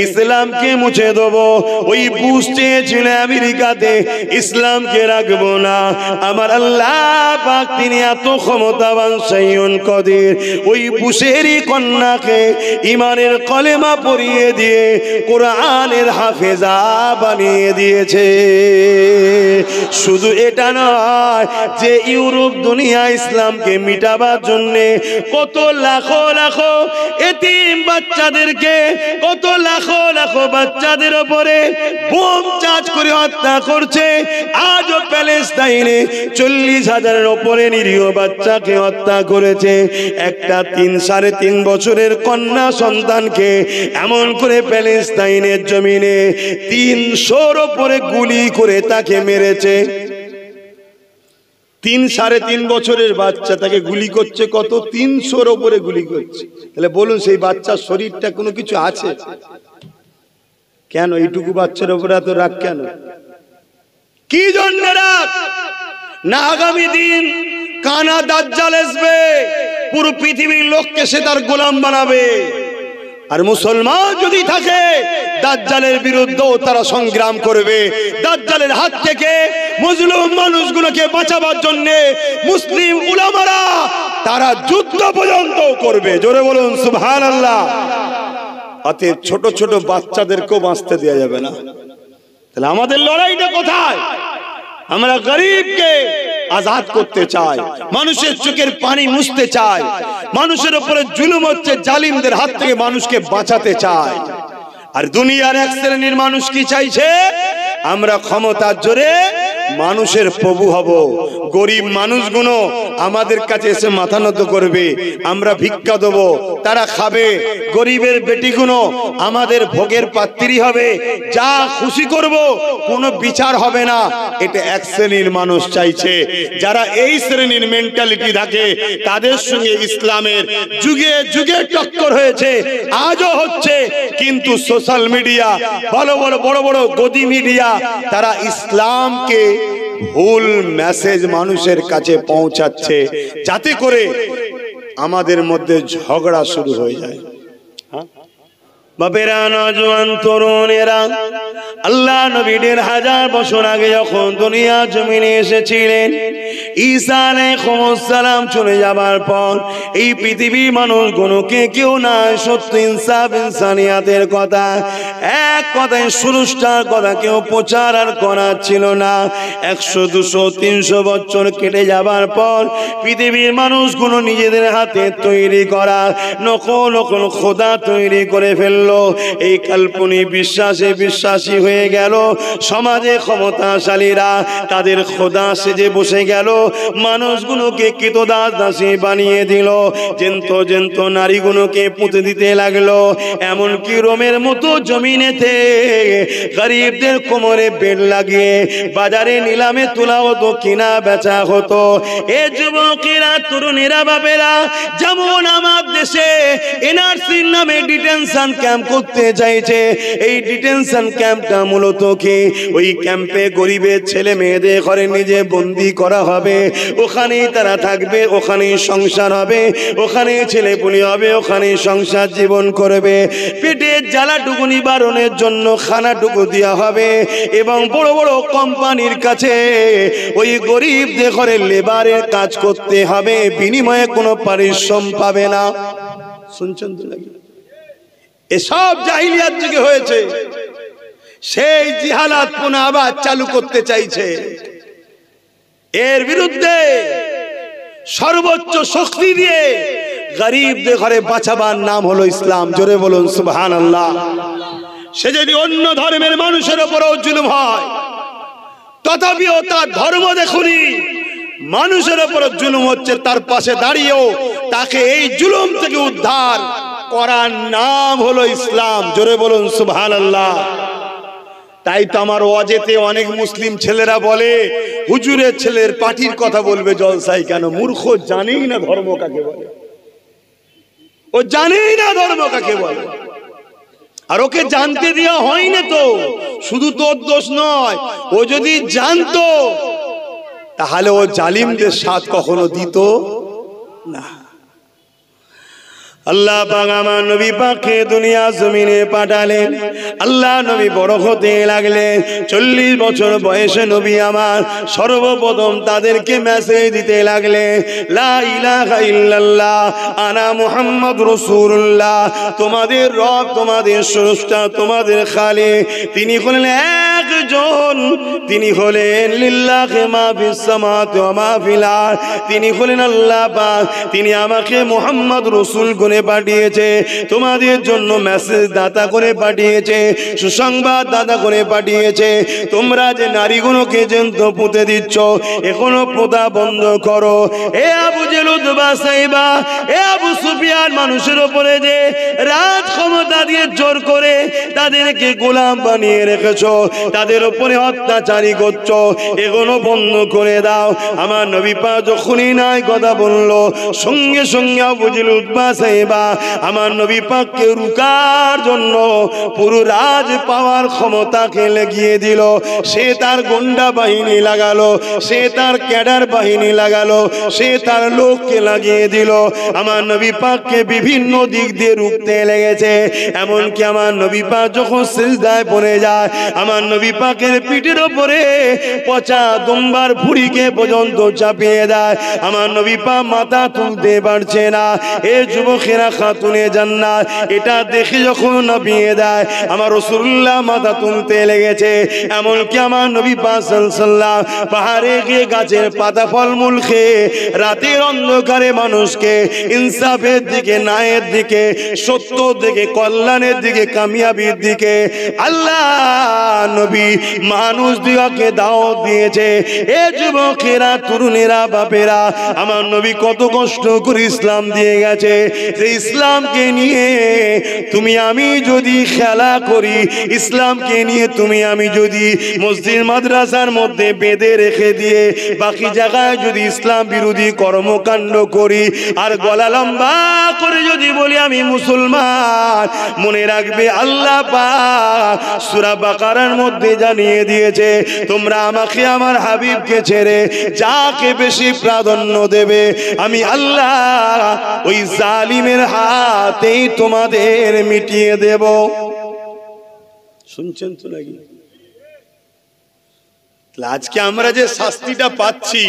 ইসলামকে মুছে দেবো, ওই বুশ চেয়েছিল আমেরিকাতে ইসলামকে রাখবো না। আমার আল্লাহ পাক তিনি এত ক্ষমতাবান, সাইয়ুন কদির, ওই বুশেরই কন্যাকে ইমানের কলেমা পড়িয়ে দিয়ে কোরআনের হাফেজা বানিয়ে দিয়েছে। শুধু এটা নয় যে ইউরোপ দুনিয়া ইসলামকে মিটাবার জন্য কত লাখো লাখো এতিম বাচ্চাদেরকে, কত লাখো লাখো বাচ্চাদের উপরে বোম চার্জ করে হত্যা করছে। আজও প্যালেস্তাইনে 40,000-এর উপরে নিরীহ বাচ্চাকে হত্যা করেছে। একটা 3-3.5 বছরের কন্যা সন্তানকে এমন করে প্যালেস্তাইনের জমিনে 300-র উপরে গুলি করে তাকে মেরেছে। 3-3.5 বছরের বাচ্চা, তাকে গুলি করছে কত? 300-র উপরে গুলি করছে। তাহলে বলুন, সেই বাচ্চার শরীরটা কোনো কিছু আছে? কেন এইটুকু বাচ্চার উপরে এত রাগ কেন? কি জন্য রাগ? না আগামী দিন কানা দাজ্জাল আসবে, পুরো পৃথিবীর লোককে সে তার গোলাম বানাবে। আর মুসলমান যদি থাকে দাজ্জালের বিরুদ্ধেও তারা সংগ্রাম করবে। দাজ্জালের হাত থেকে মুসলিম মানুষগুলোকে বাঁচাবার জন্য মুসলিম উলামারা তারা যুদ্ধ পর্যন্ত করবে। জোরে বলুন সুবহানাল্লাহ। অতএব ছোট ছোট বাচ্চাদেরকেও বাঁচতে দেওয়া যাবে না। তাহলে আমাদের লড়াইটা কোথায়? আমরা গরিবকে আজাদ করতে চাই, মানুষের চোখের পানি মুছতে চাই, মানুষের উপরে জুলুম হচ্ছে জালিমদের হাত থেকে মানুষকে বাঁচাতে চাই। আর দুনিয়ার এক শ্রেণীর মানুষ কি চাইছে? আমরা ক্ষমতার জোরে মানুষের প্রভু হব, গরিব মানুষগুলো আমাদের কাছে এসে মাথা নত করবে, আমরা ভিক্ষা দেবো, তারা খাবে, গরিবের বেটিগুলো আমাদের ভোগের পাত্রী হবে, যা খুশি করব, কোনো বিচার হবে না। এটা এক শ্রেণীর মানুষ চাইছে। যারা এই শ্রেণীর মেন্টালিটি থাকে তাদের সঙ্গে ইসলামের যুগে যুগে টক্কর হয়েছে, আজও হচ্ছে। কিন্তু সোশ্যাল মিডিয়া, বড় বড় গদি মিডিয়া, তারা ইসলামকে ভুল মেসেজ মানুষের কাছে পৌঁছাচ্ছে, যাতে করে আমাদের মধ্যে ঝগড়া শুরু হয়ে যায়। বাপেরা, নওজোয়ান তরুণেরা, আল্লাহ নবী 1000 বছর আগে যখন দুনিয়া জমিনে এসেছিলেন, ঈসা আলাইহিস সালাম চলে যাবার পর এই পৃথিবীর মানুষগুলোকে কেউ না সত্য, ইনসাফ, ইনসানিয়াতের কথা, এক কথায় সুরুষ্টার কথা কেউ প্রচার আর করার ছিল না। 100, 200, 300 বছর কেটে যাবার পর পৃথিবীর মানুষগুলো নিজেদের হাতে তৈরি করা নকল খোদা তৈরি করে ফেলল। এই কাল্পনিক বিশ্বাসে বিশ্বাসী হয়ে গেল। সমাজে ক্ষমতাশালীরা তাদের খোদা সেজে বসে গেল, মানুষগুলোকে কৃতদাস দাসী বানিয়ে দিল, জেন্ত নারীগুলোকে পুঁতে দিতে লাগলো। এমনকি রোমের মতো জমিনেতে গরিবদের কোমরে বেল লাগিয়ে বাজারে নিলামে তোলা হতো, কিনা বেচা হতো। এ যুবকেরা, তরুণেরা, বাপেরা, যেমন আমার দেশে এনআরসির নামে ডিটেনশন ক্যাম্প করতে চাইছে, এই ডিটেনশন ক্যাম্পটা মূলত কি? ওই ক্যাম্পে গরিবের ছেলে মেয়েদের ঘরে নিজে বন্দি করা হবে, ওখানেই তারা থাকবে, ওখানেই সংসার হবে, ওখানেই ছেলেপুলি হবে, ওখানেই সংসার জীবন করবে। পেটের জ্বালাটুকু নিবারণের জন্য খানাটুকু দেওয়া হবে, এবং বড় বড় কোম্পানির কাছে ওই গরিবদের ঘরে লেবারের কাজ করতে হবে, বিনিময়ে কোনো পারিশ্রম পাবে না। শুনছেন তো নাকি? এসব জাহিলিয়াত যুগে হয়েছে, সেই জিহালাত পুনঃ আবার চালু করতে চাইছে। এর বিরুদ্ধে সর্বোচ্চ শক্তি দিয়ে গরিবদের ঘরে বাঁচাবার নাম হলো ইসলাম। জোরে বলুন সুবহানাল্লাহ। সে যদি অন্য ধর্মের মানুষের উপরও জুলুম হয়, তথাপিও তার ধর্ম দেখুনি মানুষের উপর জুলুম হচ্ছে, তার পাশে দাঁড়িয়েও তাকে এই জুলুম থেকে উদ্ধার করার নাম হলো ইসলাম। জোরে বলুন সুবহানাল্লাহ। তাই তো আমার ওয়াজেতে অনেক মুসলিম ছেলেরা বলে, হুজুরের ছেলের পার্টির কথা বলবে জলসায় কেন? মূর্খ, জানেই না ধর্ম কাকে বলে, ও জানেই না ধর্ম কাকে বলে। আর ওকে জানতে দেওয়া হয়নি তো, শুধু তোর দোষ নয়, ও যদি জানতো তাহলে ও জালিমদের সাথ কখনো দিত না। আল্লাহ পাক আমার নবী পাককে দুনিয়া জমিনে পাঠালেন। আল্লাহ নবী বড় হতে লাগলেন। 40 বছর বয়সে নবী আমার সর্বপ্রথম তাদেরকে মেসেজ দিতে লাগলেন, লা ইলাহা ইল্লাল্লাহ আনা মুহাম্মদ রাসূলুল্লাহ। তোমাদের রব, তোমাদের স্রষ্টা, তোমাদের খালিক তিনি হলেন একজন। তিনি হলেন লিল্লাহি মা ফিস সামাওয়াতি ওয়া মা ফিল আরদ। তিনি হলেন আল্লাহ পাক। তিনি আমাকে মুহাম্মদ রাসূল করে পাঠিয়েছে, তোমাদের জন্য মেসেজ দাতা করে পাঠিয়েছে, সুসংবাদ দাতা করে পাঠিয়েছে। তোমরা যে নারীগুলোকে জ্যান্ত পুঁতে দিচ্ছ, এখনো পোতা বন্ধ করো। এ আবু জেল, উতবা, সাইবা, এ আবু সুফিয়ান, মানুষের উপরে যে রাজ ক্ষমতা দিয়ে জোর করে তাদেরকে গোলাম বানিয়ে রেখেছো, তাদের উপরে অত্যাচারী করছো, এগুলো বন্ধ করে দাও। আমার নবী পাক যখনই নাই কথা বললো, সঙ্গে সঙ্গে আবু জেল, উতবা, সাইবা আমার নবী পাককে রুকার জন্য পুরো রাজ পাওয়ার ক্ষমতাকে লাগিয়ে দিল। সে তার গুন্ডা বাহিনী লাগালো, সে তার ক্যাডার বাহিনী লাগালো, সে তার লোককে লাগিয়ে দিল। আমার নবী পাককে বিভিন্ন দিক দিয়ে রুখতে লেগেছে। এমনকি আমার নবী পাক যখন সিজদায় পড়ে যায়, আমার নবী পাকের পিঠের উপরে পচা দুম্বার ভুঁড়িকে পর্যন্ত চাপিয়ে দেয়। আমার নবী পাক মাথা তুলতে পারছে না। এ যুবকেরা, খাতুনে জান্নাত এটা দেখে যখন নামিয়ে দেয়, আমার রাসূলুল্লাহ মাথা তুলতে লেগেছে। এমনকি আমার নবী পাক সাল্লাল্লাহু আলাইহি ওয়াসাল্লাম পাহাড়ে গিয়ে গাছের পাতা ফলমূল খেয়ে রাতের অন্ধকারে মানুষকে ইনসাফের দিকে, ন্যায়ের দিকে, সত্যর দিকে, কল্যাণের দিকে, কামিয়াবির দিকে আল্লাহ নবী মানুষদিগকে দাওয়াত দিয়েছে। এ যুবকেরা, তরুণেরা, বাপেরা, আমার নবী কত কষ্ট করে ইসলাম দিয়ে গেছে। ইসলামকে নিয়ে তুমি আমি যদি খেলা করি, ইসলামকে নিয়ে তুমি আমি যদি মসজিদ মাদ্রাসার মধ্যে বেঁধে রেখে দিয়ে বাকি জায়গায় যদি ইসলাম বিরোধী কর্মকাণ্ড করি আর গলা লম্বা করে যদি বলি আমি মুসলমান, মনে রাখবে আল্লাহ পাক সূরা বাকারার মধ্যে জানিয়ে দিয়েছে, তোমরা আমাকে, আমার হাবিবকে ছেড়ে যাকে বেশি প্রাধান্য দেবে, আমি আল্লাহ ওই জালিমের হাতেই তোমাদের মিটিয়ে দেব। শুনছেন তো নাকি? আজকে আমরা যে শাস্তিটা পাচ্ছি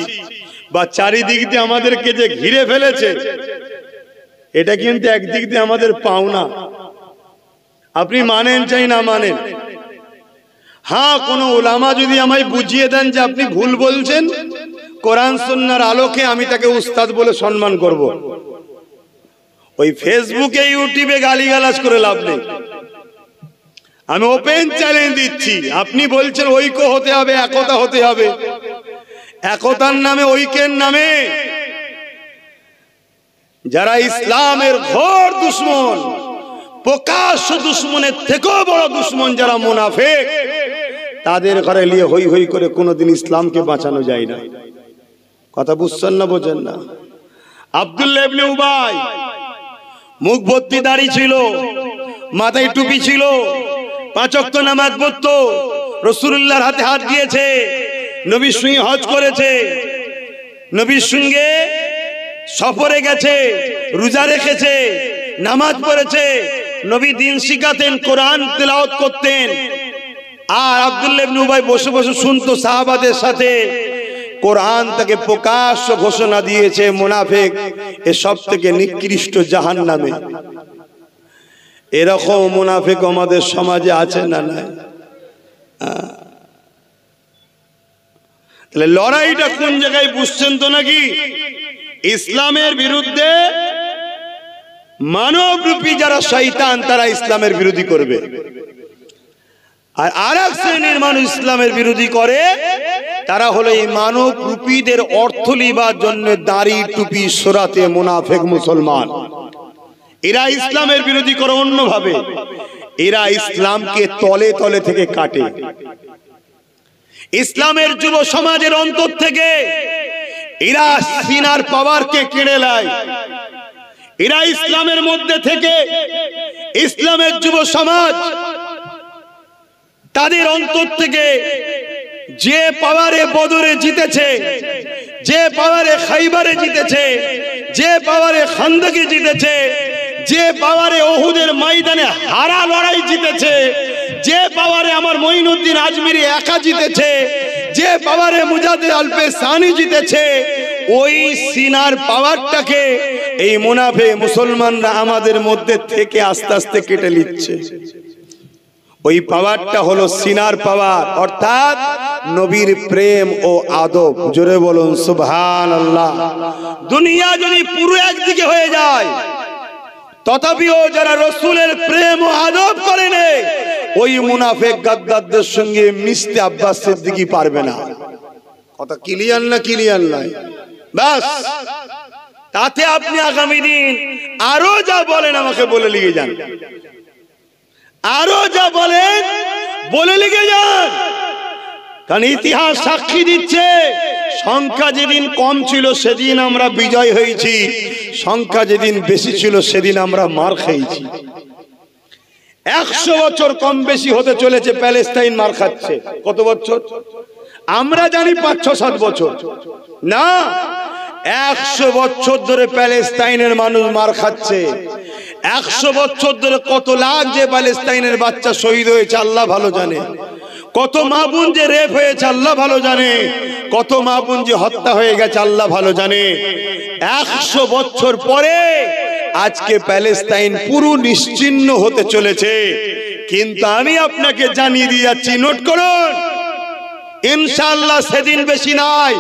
বা চারিদিক দিয়ে আমাদেরকে যে ঘিরে ফেলেছে, এটা কিন্তু একদিক দিয়ে আমাদের পাওনা। আপনি মানেন চাই না মানেন, হ্যাঁ, কোন উলামা যদি আমায় বুঝিয়ে দেন যে আপনি ভুল বলছেন, কোরআন সুন্নাহর আলোকে আমি তাকে উস্তাদ বলে সম্মান করব। ওই ফেসবুকে, ইউটিউবে গালিগালাজ করে লাভ নেই। আমি ওপেন চ্যালেঞ্জ দিচ্ছি, আপনি বলছেন ঐক্য হতে হবে, একতা হতে হবে। একতার নামে, ঐক্যের নামে যারা ইসলামের ঘোর দুশ্মন, প্রকাশ্য দুশ্মনের থেকেও বড় দুশ্মন যারা মুনাফিক, তাদের ঘরে নিয়ে হই হই করে কোনোদিন ইসলামকে বাঁচানো যায় না। কথা বুঝছেন না, বোঝেন না? আব্দুল্লাহ ইবনে উবাই মুখ ভর্তি দাড়ি ছিল, মাথায় টুপি ছিল, 5 ওয়াক্ত নামাজ পড়তো, রাসূলুল্লাহর হাতে হাত দিয়েছে, নবীর সঙ্গে হজ করেছে, নবীর সঙ্গে সফরে গেছে, রোজা রেখেছে, নামাজ পড়েছে, নবী দিন শিখাতেন, কোরআন তেলাওয়াত করতেন। আর আব্দুল্লাহ ইবনে উবাই বসে বসে শুনতো সাহাবাদের সাথে। কোরআন তাকে প্রকাশ্য ঘোষণা দিয়েছে মুনাফিক, এসব থেকে নিকৃষ্ট জাহান্নামে। এরকম মুনাফিক আমাদের সমাজে আছে না নাই? তাহলে লড়াইটা কোন জায়গায় বুঝছেন তো নাকি? ইসলামের বিরুদ্ধে মানবরূপী যারা শয়তান তারা ইসলামের বিরোধী করবে, আর আরেক শ্রেণীর মানুষ ইসলামের বিরোধী করে, তারা হলো এই মানব রূপীদের অর্থ লিবার জন্য দাড়ি টুপি সরাতে মুনাফিক মুসলমান। এরা ইসলামের বিরোধী করে অন্যভাবে, এরা ইসলামকে তলে তলে থেকে কাটে। ইসলামের যুব সমাজের অন্তর থেকে এরা সিনার পাওয়ারকে কেড়ে নেয়। এরা ইসলামের মধ্যে থেকে ইসলামের যুব সমাজ তাদের অন্তর থেকে যে পাওয়ারে বদরে জিতেছে, যে পাওয়ারে খাইবারে জিতেছে, যে পাওয়ারে খান্দকে জিতেছে, যে পাওয়ারে ওহুদের ময়দানে হারা লড়াই জিতেছে, যে পাওয়ারে আমার মঈনুদ্দিন আজমিরি একা জিতেছে, যে পাওয়ারে মুজাহিদ আলপে সানি জিতেছে, ওই সিনার পাওয়ারটাকে এই মুনাফিক মুসলমানরা আমাদের মধ্যে থেকে আস্তে আস্তে কেটে নিচ্ছে। ওই পাওয়ারটা হলো সিনার পাওয়ার, অর্থাৎ নবীর প্রেম ও আদব। জোরে বলুন সুবহানাল্লাহ। দুনিয়া যদি পুরো একদিকে হয়ে যায়, তথাপিও যারা রাসূলের প্রেম ও আদব করে না, ওই মুনাফিক গাদ্দারদের সঙ্গে মিশতে আব্বাস সিদ্দিকী পারবে না। কথা ক্লিয়ার না? ক্লিয়ার নাই? বাস, তাতে আপনি আগামী দিন আরো যা বলেন আমাকে বলে লিখে যান, আরো যা বলেন বলে লিখে যান। কারণ ইতিহাস সাক্ষী দিচ্ছে, সংখ্যা যেদিন কম ছিল সেদিন আমরা বিজয় হয়েছি, সংখ্যা যেদিন বেশি ছিল সেদিন আমরা মার খেয়েছি। 100 বছর কম বেশি হতে চলেছে, প্যালেস্টাইন মার খাচ্ছে। কত বছর? আমরা জানি 5-6-7 বছর না, 100 বছর ধরে প্যালেস্টাইনের মানুষ মার খাচ্ছে। 100 বছর ধরে কত লাখ যে প্যালেস্টাইনের বাচ্চা শহীদ হয়েছে আল্লাহ ভালো জানে, কত মা বোন যে রেপ হয়েছে আল্লাহ ভালো জানে, কত মা বোন যে হত্যা হয়ে গেছে আল্লাহ ভালো জানে। 100 বছর পরে আজকে প্যালেস্টাইন পুরো নিশ্চিহ্ন হতে চলেছে। কিন্তু আমি আপনাকে জানিয়ে দিয়ে যাচ্ছি, নোট করুন, ইনশাআল্লাহ সেদিন বেশি নাই,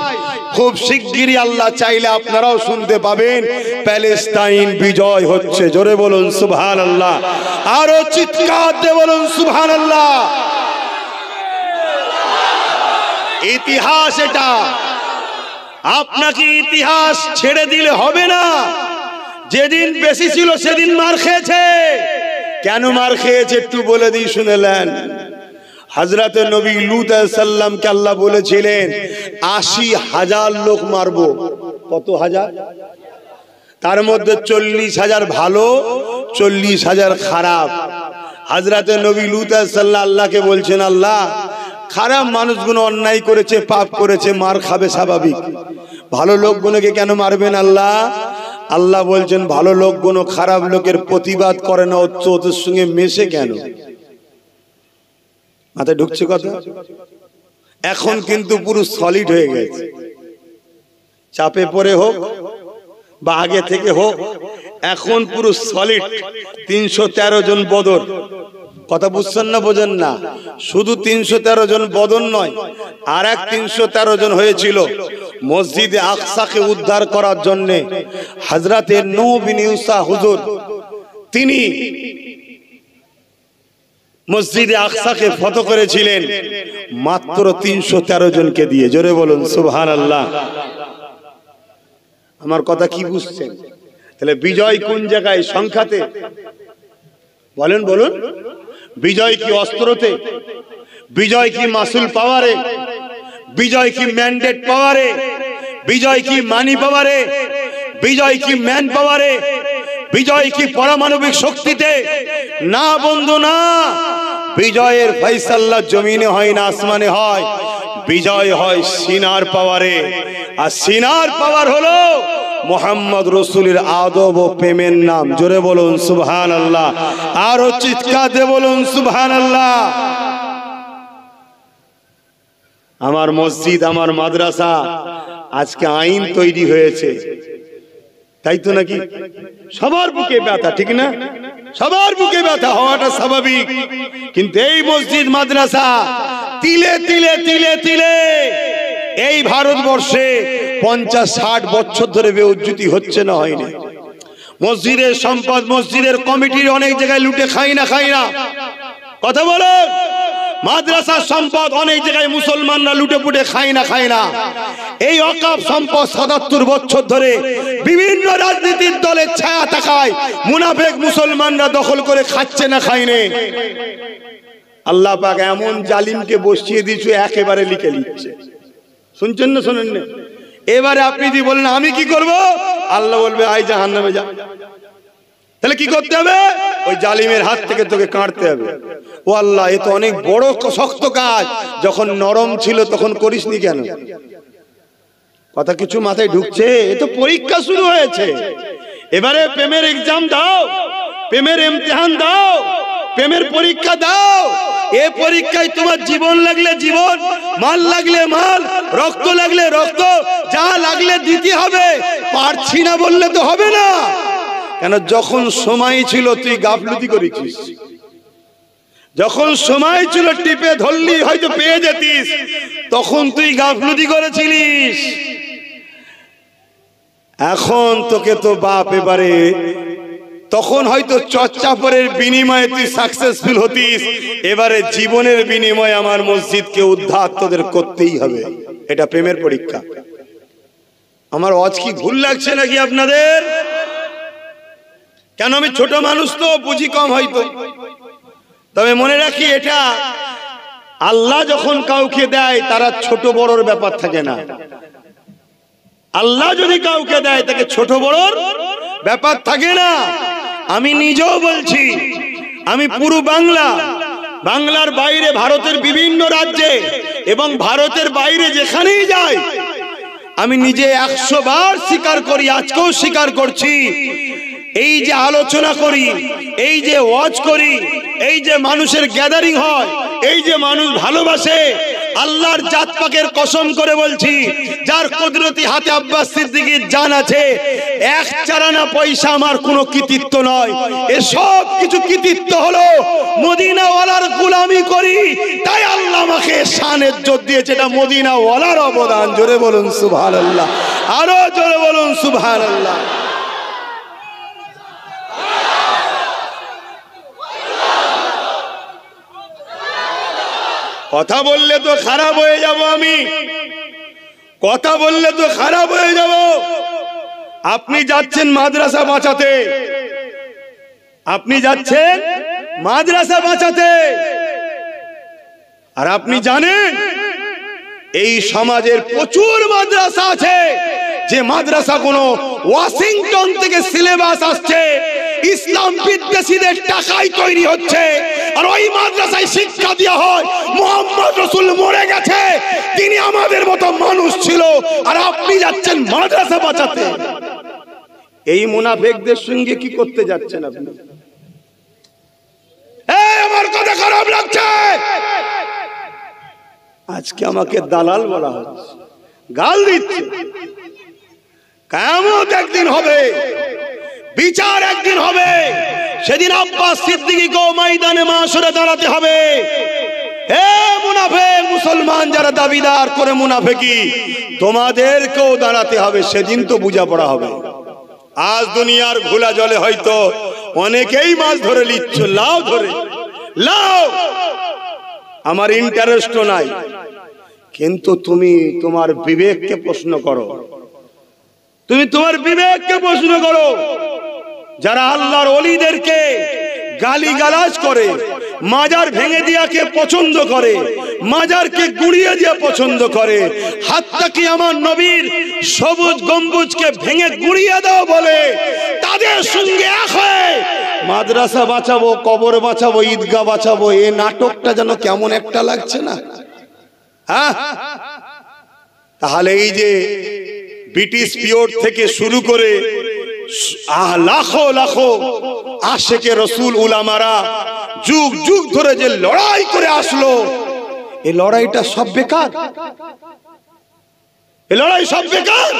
খুব শিগগিরই আল্লাহ চাইলে আপনারাও শুনতে পাবেন প্যালেস্টাইন বিজয় হচ্ছে। জোরে বলুন সুবহানাল্লাহ, আরো চিৎকার দিয়ে বলুন সুবহানাল্লাহ। ইতিহাস এটা, আপনাকে ইতিহাস ছেড়ে দিলে হবে না। যেদিন বেশি ছিল সেদিন মার খেয়েছে। কেন মার খেয়েছে একটু বলে দিই, শুনেলেন? হযরতে নবী লূত আলাইহিস সালামকে আল্লাহ বলেছিলেন 80,000 লোক মারবো। কত হাজার? তার মধ্যে 40,000 ভালো, 40,000 খারাপ। হযরতে নবী লূত আলাইহিস সালাম আল্লাহকে বলছেন, আল্লাহ খারাপ মানুষগুলো অন্যায় করেছে, পাপ করেছে, মার খাবে স্বাভাবিক, ভালো লোকগুলোকে কেন মারবেন আল্লাহ? আল্লাহ বলছেন ভালো লোকগুলো খারাপ লোকের প্রতিবাদ করে না, ওদের সঙ্গে মেশে কেন? মাথায় ঢুকছে কথা? এখন কিন্তু পুরো সলিড হয়ে গেছে, চাপে পড়ে হোক বা আগে থেকে হোক, এখন পুরো সলিড। 313 জন বদর, কথা বুঝছেন না? বোঝেন না? শুধু 313 জন বদর নয়, আর এক 313 জন হয়েছিল মসজিদে আকসাকে উদ্ধার করার জন্য। হযরতে নূহ বিন ইউসা হুজুর তিনি মসজিদে আকসাকে ফতহ করেছিলেন মাত্র 313 জনকে দিয়ে। জোরে বলুন সুবহানাল্লাহ। আমার কথা কি বুঝছেন? তাহলে বিজয় কোন জায়গায়? সংখ্যাতে? বলেন বলুন। বিজয় কি অস্ত্রতে? বিজয় কি মাসুল পাওয়ারে? বিজয় কি ম্যান্ডেট পাওয়ারে? বিজয় কি মানি পাওয়ারে? বিজয় কি ম্যান পাওয়ারে? বিজয় কি পারমাণবিক শক্তিতে? না বন্ধু না। বিজয়ের ফয়সালা জমিনে হয় না, আসমানে হয়। বিজয় হয় সিনার পাওয়ারে, আর সিনার পাওয়ার হলো মুহাম্মদ রাসূলের আদব ও প্রেমের নাম। জোরে বলুন সুবহানাল্লাহ, আরো চিৎকার দিয়ে বলুন সুবহানাল্লাহ। আমার মসজিদ, আমার মাদ্রাসা আজকে আইন তৈরি হয়েছে, তাই তো নাকি? সবার বুকে ব্যথা, ঠিক না? সবার বুকে ব্যথা হওয়াটা স্বাভাবিক, কিন্তু এই মসজিদ মাদ্রাসা তিলে তিলে তিলে তিলে এই ভারতবর্ষে 50-60 বছর ধরে বেউজ্জতি হচ্ছে না হয়নি? মসজিদের সম্পদ, মসজিদের কমিটির অনেক জায়গায় লুটে খাই না কথা বলো। মাদ্রাসার সম্পদ অনেক জায়গায় মুসলমানরা লুটে পুটে খায় না। এই ওয়াকফ সম্পদ 77 বছর ধরে বিভিন্ন রাজনীতির দলের ছায়া থাকায় মুনাফিক মুসলমানরা দখল করে খাচ্ছে না খায়নি। আল্লাহ পাক এমন জালিমকে বসিয়ে দিয়েছে, একেবারে লিখে লিখছে। শুনছেন না শোনেন না? এবারে আপনি যদি বলেন আমি কি করব, আল্লাহ বলবে আই জাহান্নামে যা। তাহলে কি করতে হবে? ওই জালিমের হাত থেকে তোকে কাটতে হবে। ও আল্লাহ, এ তো অনেক বড় শক্ত কাজ, যখন নরম ছিল তখন করিসনি কেন? কথা কিছু মাথায় ঢুকছে? এ তো পরীক্ষা শুরু হয়েছে। এবারে প্রেমের এক্সাম দাও, প্রেমের ইমতিহান দাও, প্রেমের পরীক্ষা দাও। এ পরীক্ষায় তোমার জীবন লাগলে জীবন, মাল লাগলে মাল, রক্ত লাগলে রক্ত, যা লাগলে দিতে হবে। পারছি না বললে তো হবে না। কেন? যখন সময় ছিল তুই গাফলতি করেছিস, যখন সময় ছিল টিপে ধরলি হয়তো পেয়ে যেতিস, তখন তুই গাফলতি করেছিলিস। এখন তোকে তো বাপ এবারে, তখন হয়তো চর্চাপরের বিনিময়ে তুই সাকসেসফুল হতিস, এবারে জীবনের বিনিময়ে আমার মসজিদকে উদ্ধার তোদের করতেই হবে। এটা প্রেমের পরীক্ষা। আমার ওয়াজ কি ভুল লাগছে নাকি আপনাদের? কেন? আমি ছোট মানুষ তো, বুঝি কম হয়তো। তবে মনে রাখি, এটা আল্লাহ যখন কাউকে দেয় তারা ছোট বড়র ব্যাপার থাকে না। আল্লাহ যদি কাউকে দেয় তাকে ছোট বড়র ব্যাপার থাকে না। আমি নিজেও বলছি, আমি পুরো বাংলার বাইরে, ভারতের বিভিন্ন রাজ্যে এবং ভারতের বাইরে যেখানেই যাই, আমি নিজে 100 বার স্বীকার করি, আজকেও স্বীকার করছি, এই যে আলোচনা করি, এই যে ওয়াজ করি, এই যে মানুষের গ্যাদারিং হয়, এই যে মানুষ ভালোবাসে, আল্লাহর জাত পাকের কসম করে বলছি, যার কুদরতি হাতে আব্বাস সিদ্দিকীর জান আছে, 1 চারানা পয়সা আমার কোনো কৃতিত্ব নয়। এসব কিছু কৃতিত্ব হলো মদিনাওয়ালার গোলামি করি, তাই আল্লাহ আমাকে শান ইজ্জত দিয়েছে। এটা মদিনাওয়ালার অবদান। জোরে বলুন সুবহানাল্লাহ, আরো জোরে বলুন সুবহানাল্লাহ। কথা বললে তো খারাপ হয়ে যাব, আমি কথা বললে তো খারাপ হয়ে যাব। আপনি যাচ্ছেন মাদ্রাসা বাঁচাতে, আপনি যাচ্ছেন মাদ্রাসা বাঁচাতে, আর আপনি জানেন এই সমাজের প্রচুর মাদ্রাসা আছে, যে মাদ্রাসা কোনো ওয়াশিংটন থেকে সিলেবাস আসছে, ইসলাম বিদ্বেষীদের টাকায় তৈরি হচ্ছে, আর ওই মাদ্রাসায় শিক্ষা দেওয়া হয় মুহাম্মদ রাসূল মরে গেছে, তিনি আমাদের মতো মানুষ ছিল, আর আপনি যাচ্ছেন মাদ্রাসা বাঁচাতে। এই মুনাফিকদের সঙ্গে কি করতে যাচ্ছেন আপনি? আমার কথা খারাপ লাগছে। আজকে আমাকে দালাল বলা হচ্ছে, গাল দিচ্ছে। কিয়ামত একদিন হবে, বিচার একদিন হবে, সেদিন আব্বাস সিদ্দিকীকে ময়দানে মাশরে দাঁড়াতে হবে। হে মুনাফিক মুসলমান যারা দাবিদার করে মুনাফিকি, তোমাদেরকেও দাঁড়াতে হবে, সেদিন তো বোঝাপড়া হবে। আজ দুনিয়ার ঘোলা জলে হয়তো অনেকেই মাছ ধরে নিচ্ছ, লাও ধরে লাও, আমার ইন্টারেস্টও নাই, কিন্তু তুমি তোমার বিবেককে প্রশ্ন করো, তুমি তোমার বিবেককে প্রশ্ন করো। যারা আল্লাহর ওলিদেরকে গালিগালাজ করে, মাজার ভেঙে দিয়াকে পছন্দ করে, মাজারকে গুড়িয়ে দিয়া পছন্দ করে, হাত্তা কি আমার নবীর সবুজ গম্বুজকে ভেঙে গুড়িয়ে দাও বলে, তাদের সঙ্গে এক হয়ে মাদ্রাসা বাঁচাবো, কবর বাঁচাবো, ঈদগাহ বাঁচাবো, এই নাটকটা যেন কেমন একটা লাগছে না? হ্যাঁ, তাহলে এই যে ব্রিটিশ পিরিয়ড থেকে শুরু করে লাখো লাখো আশেকে রসুল উলামারা যুগ যুগ ধরে যে লড়াই করে আসলো, এই লড়াইটা সব বেকার, এই লড়াই সব বেকার।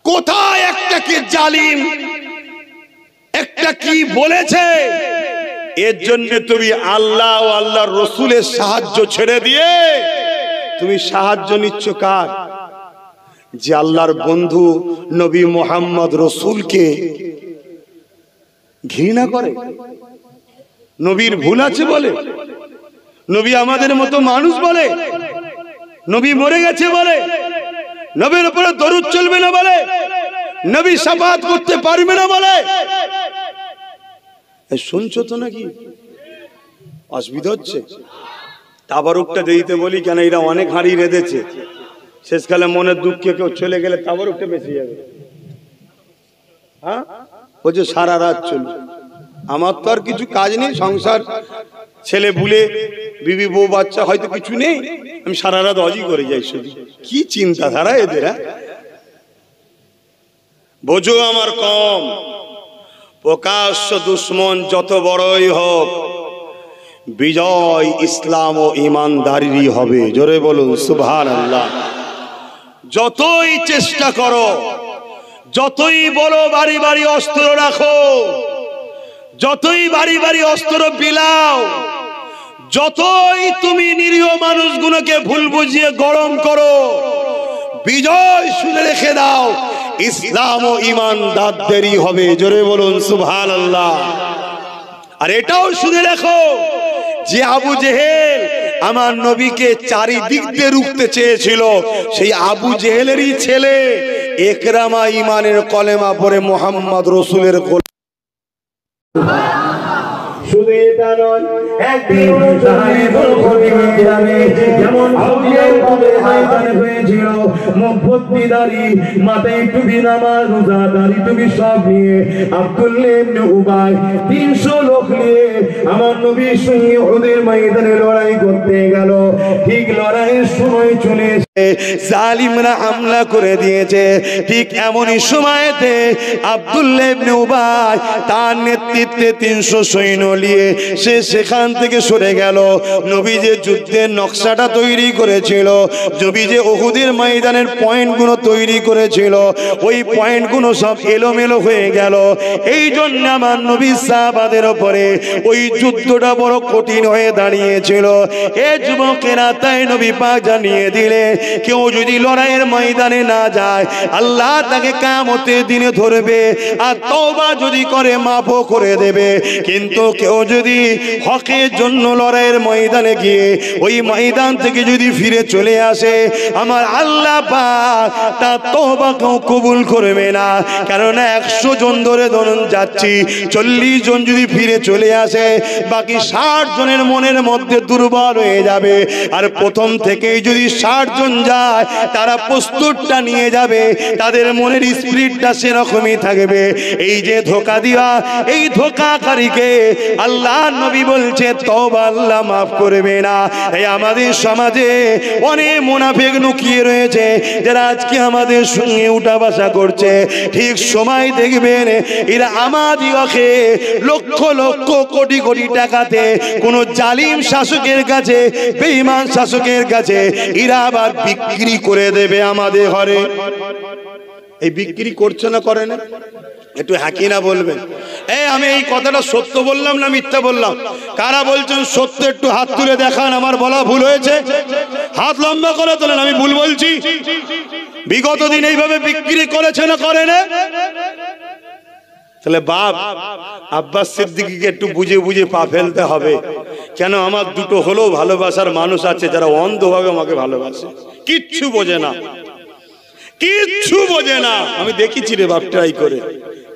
কোথায় একটা কি জালিম, একটা কি বলেছে? এর জন্য তুমি আল্লাহ ও আল্লাহর রসুলের সাহায্য ছেড়ে দিয়ে তুমি সাহায্য নিচ্ছ কার? যে আল্লাহর বন্ধু নবী মুহাম্মদ রসুলকে ঘৃণা করে, নবীর ভুল আছে বলে, নবী আমাদের মতো মানুষ বলে, নবী মরে গেছে বলে, নবীর উপরে দরুদ চলবে না বলে, নবী শাফাআত করতে পারবে না বলে। শুনছো তো নাকি? অসুবিধা হচ্ছে? তাবারুকটা দিতে বলি কেন, এরা অনেক হাঁড়ি রেঁধেছে, শেষকালে মনের দুঃখে কেউ চলে গেলে তাবারুকটা বেশি যাবে। হ্যাঁ, ও যে সারা রাত চলবে, আমার তো আর কিছু কাজ নেই, সংসার, ছেলে বুলে, বিবি বউ বাচ্চা হয়তো কিছু নেই, আমি সারা রাত অজি করে যাই শুধু। কি চিন্তাধারা এদের! বোঝো আমার কম, প্রকাশ্য দুশ্মন যত বড়ই হোক, বিজয় ইসলাম ও ইমানদারিরই হবে। জোরে বলুন সুবহানাল্লাহ। যতই চেষ্টা করো, যতই বলো বাড়ি বাড়ি অস্ত্র রাখো, যতই বাড়ি বাড়ি অস্ত্র বিলাও, যতই তুমি নিরীহ মানুষগুলোকে ভুল বুঝিয়ে গরম করো, বিজয় শুনে রেখে দাও, ইসলাম ও ইমানদারদেরই হবে। জোরে বলুন সুবহানাল্লাহ। আর এটাও শুনে রাখো যে আবু জেহেল আমার নবীকে চারিদিক দিয়ে রুখতে চেয়েছিল, সেই আবু জেহেলেরই ছেলে একরামা ইমানের কলেমা পড়ে মুহাম্মদ রসুলের
শুধু এটা নয়, একদিন যেমন হয়েছিল, মুফতিদারি, মাথায় টুপি, নামাজ রোজা দাড়ি টুপি সব নিয়ে আব্দুল্লাহ ইবনে উবাই 300 লোক নিয়ে আমার নবীর সঙ্গে ওদের ময়দানে লড়াই করতে গেল। ঠিক লড়াইয়ের সময় চলে জালিমরা হামলা করে দিয়েছে। ঠিক এমনই সময়তে আব্দুল্লাহ ইবনে উবাই তার নেতৃত্বে 300 সৈন্য নিয়ে সে সেখান থেকে সরে গেল। নবী যে যুদ্ধের নকশাটা তৈরি করেছিল, নবী যে উহুদের ময়দানের পয়েন্টগুলো তৈরি করেছিল, ওই পয়েন্টগুলো সব এলোমেলো হয়ে গেল। এই জন্য আমার নবী সাহাবাদের উপরে ওই যুদ্ধটা বড় কঠিন হয়ে দাঁড়িয়েছিল। এ যুবকেরা, তাই নবী পাক জানিয়ে দিলে কেউ যদি লড়াইয়ের ময়দানে না যায়, আল্লাহ তাকে কিয়ামতের দিনে ধরবে, আর তওবা যদি করে মাফও করে দেবে। কিন্তু কেউ যদি হকের জন্য লড়াইয়ের ময়দানে গিয়ে ওই ময়দান থেকে যদি ফিরে চলে আসে, আমার আল্লাহ পাক তার তওবা কেউ কবুল করবে না। কারণ 100 জন ধরে ধরুন যাচ্ছি, 40 জন যদি ফিরে চলে আসে, বাকি 60 জনের মনের মধ্যে দুর্বল হয়ে যাবে। আর প্রথম থেকেই যদি 60 জন যায়, তারা প্রস্তুতটা নিয়ে যাবে, তাদের মনের স্পিরিটটা সেরকমই থাকবে। এই যে ধোঁকা দেওয়া, এই ধোঁকাকারীকে আল্লাহ নবী বলছে তওবা আল্লাহ মাফ করবে না। এই আমাদের সমাজে অনেক মুনাফিক লুকিয়ে রয়েছে, যারা আজকে আমাদের সঙ্গে উঠা বসা করছে। ঠিক সময় দেখবেন এরা আমাদিওকে লক্ষ লক্ষ কোটি কোটি টাকাতে কোন জালিম শাসকের কাছে, বেঈমান শাসকের কাছে এরা আবার বিক্রি করে দেবে আমাদের ঘরে। এই বিক্রি করছে না, করে না? একটু হাকি না বলবেন। আমি এই কথাটা সত্য বললাম না মিথ্যা বললাম? কারা বলছেন সত্য একটু হাত তুলে দেখান। আমার বলা ভুল হয়েছে, হাত লম্বা করে তোলেন। আমি ভুল বলছি? বিগত দিন এইভাবে বিক্রি করেছে না করে না? তাহলে বাপ আব্বাস সিদ্দিকীকে একটু বুঝে বুঝে পা ফেলতে হবে। কেন? আমার দুটো হলেও ভালোবাসার মানুষ আছে যারা অন্ধভাবে আমাকে ভালোবাসে, কিচ্ছু বোঝে না, কিচ্ছু বোঝে না। আমি দেখেছি রে বাপ, ট্রাই করে,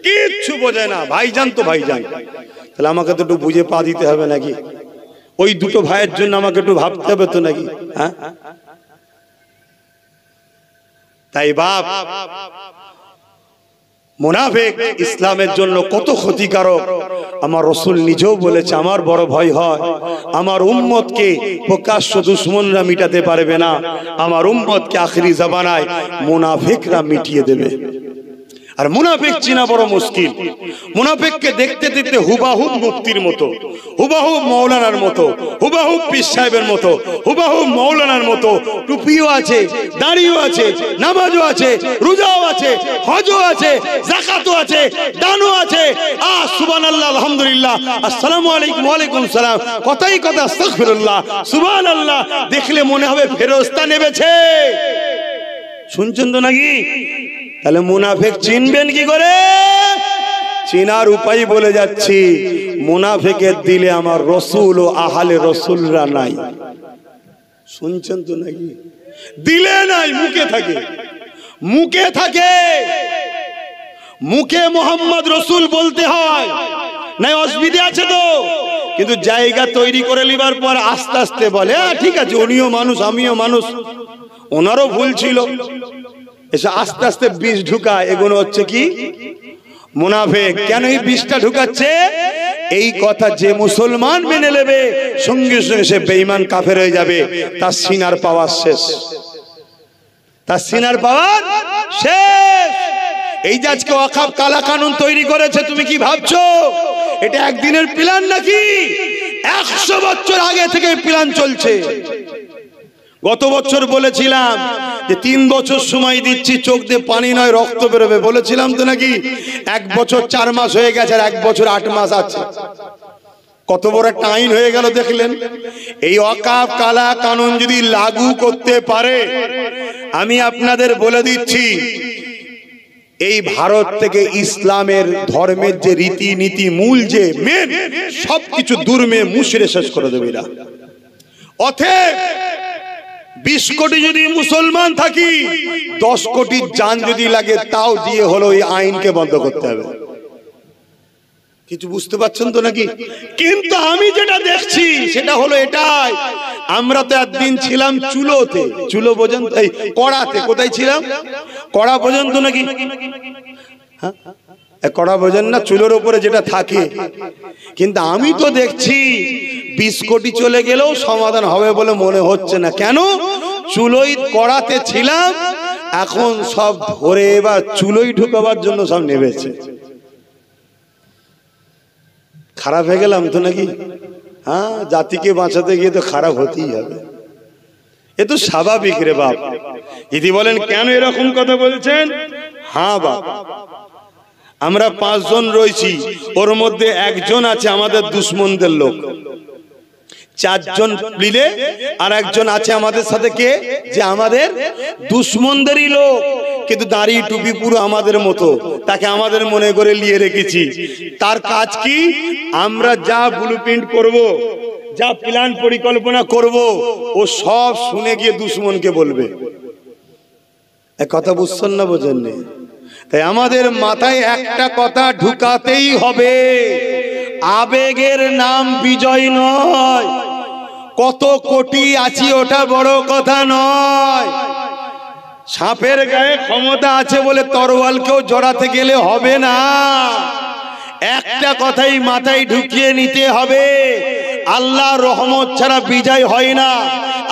কিচ্ছু বোঝে না। ভাইজান তো ভাইজান, তাহলে আমাকে তো একটু বুঝে পা দিতে হবে নাকি? ওই দুটো ভাইয়ের জন্য আমাকে একটু ভাবতে হবে তো নাকি? হ্যাঁ, তাই বাপ, মুনাফিক ইসলামের জন্য কত ক্ষতিকারক আমার রাসূল নিজেও বলেছে। আমার বড় ভয় হয় আমার উম্মতকে প্রকাশ্য দুশমনরা মিটাতে পারবে না, আমার উম্মতকে আখিরি জামানায় মুনাফিকরা মিটিয়ে দেবে। আর মুনাফিক চিনা বড় মুশকিল। মুনাফিককে দেখতে দেখতে হুবাহুব মুফতির মতো, হুবাহুব মৌলানার মতো, হুবাহুব পীর সাহেবের মতো, হুবাহুব মৌলানার মতো। টুপিও আছে, দাড়িও আছে, নামাজও আছে, রোজাও আছে, হজও আছে, যাকাতও আছে, দানও আছে। সুবহানাল্লাহ
সুবহানাল্লাহ, আলহামদুলিল্লাহ, আসসালামু আলাইকুম, ওয়া আলাইকুম সালাম, কথাই কথা আস্তাগফিরুল্লাহ, সুবহানাল্লাহ, দেখলে মনে হবে ফেরেশতা নেমেছে। শুনছেন তো নাকি? তাহলে মুনাফিক চিনবেন কি করে? চিনার উপায় বলে যাচ্ছি। মুনাফিকের দিলে আমার রসুল ও আহলে রসুলরা নাই। শুনছেন তো নাকি? দিলে নাই, মুখে থাকে, মুখে থাকে, মুখে মোহাম্মদ রসুল বলতে হয়, নাই অসুবিধা আছে তো, কিন্তু জায়গা তৈরি করে লিবার পর আস্তে আস্তে বলে ঠিক আছে, উনিও মানুষ আমিও মানুষ, ওনারও ভুল ছিল, এসে আস্তে আস্তে বিষ ঢুকায়। এগুলো হচ্ছে কি? মুনাফিক। কেন এই বিষটা ঢুকাচ্ছে? এই কথা যে মুসলমান মেনে নেবে সঙ্গে সঙ্গে সে বেঈমান কাফের হয়ে যাবে, তার সিনার পাওয়ার শেষ, তার সিনার পাওয়ার শেষ। এই যে আজকে ওয়াকফ কালা কানুন তৈরি করেছে, তুমি কি ভাবছো এটা একদিনের প্ল্যান নাকি? 100 বছর আগে থেকে প্ল্যান চলছে। গত বছর বলেছিলাম যে 3 বছর সময় দিচ্ছি, চোখ দিয়ে পানি নয় রক্ত বেরোবে, বলেছিলাম তো নাকি? 1 বছর 4 মাস হয়ে গেছে, আর 1 বছর 8 মাস আছে। কত বড় একটা আইন হয়ে গেল দেখলেন? এই ওয়াকফ কালা কানুন যদি লাগু করতে পারে, আমি আপনাদের বলে দিচ্ছি, এই ভারত থেকে ইসলামের ধর্মের যে রীতিনীতি মূল যে মেন সবকিছু দুর্মে মুশরে শেষ করে দেবে এরা। অতএব 20 কোটি যদি মুসলমান থাকি, 10 কোটি জান যদি লাগে তাও দিয়ে হলো এই আইনকে বন্ধ করতে হবে। কিছু বুঝতে পারছেন তো নাকি? কিন্তু আমি যেটা দেখছি সেটা হলো এটাই, আমরা তো একদিন ছিলাম চুলোতে, চুলো বোঝেন? এই কড়াতে। কোথায় ছিলাম? কড়া পর্যন্ত নাকি? হ্যাঁ, কড়া বোঝেন না? চুলোর উপরে যেটা থাকে। কিন্তু আমি তো দেখছি 20 কোটি চলে গেলেও সমাধান হবে বলে মনে হচ্ছে না। কেন? চুলোই কড়াতে ছিলাম, এখন সব ধরে এবার চুলোই ঢুকাবার জন্য সব নেমেছে। খারাপ হয়ে গেলাম তো নাকি? হ্যাঁ, জাতিকে বাঁচাতে গিয়ে তো খারাপ হতেই হবে, এ তো স্বাভাবিক রে বাপ। যদি বলেন কেন এরকম কথা বলছেন, হ্যাঁ বাপ, আমরা 5 জন রয়েছি, ওর মধ্যে একজন আছে আমাদের দুশ্মনদের লোক, 4 জন মিলে আর একজন আছে আমাদের সাথে, কে? যে আমাদের দুশ্মনদেরই লোক, কিন্তু দাড়ি টুপি পুরো আমাদের মতো, তাকে আমাদের মনে করে নিয়ে রেখেছি। তার কাজ কি? আমরা যা ব্লুপ্রিন্ট করব, যা প্ল্যান পরিকল্পনা করব, ও সব শুনে গিয়ে দুশ্মনকে বলবে। এক কথা বুঝছেন না? বোঝেন না? তাই আমাদের মাথায় একটা কথা ঢুকাতেই হবে, আবেগের নাম বিজয় নয়। কত কোটি আছি ওটা বড় কথা নয়। সাপের গায়ে ক্ষমতা আছে বলে তরোয়ালকেও জড়াতে গেলে হবে না। একটা কথাই মাথায় ঢুকিয়ে নিতে হবে, আল্লাহর রহমত ছাড়া বিজয় হয় না,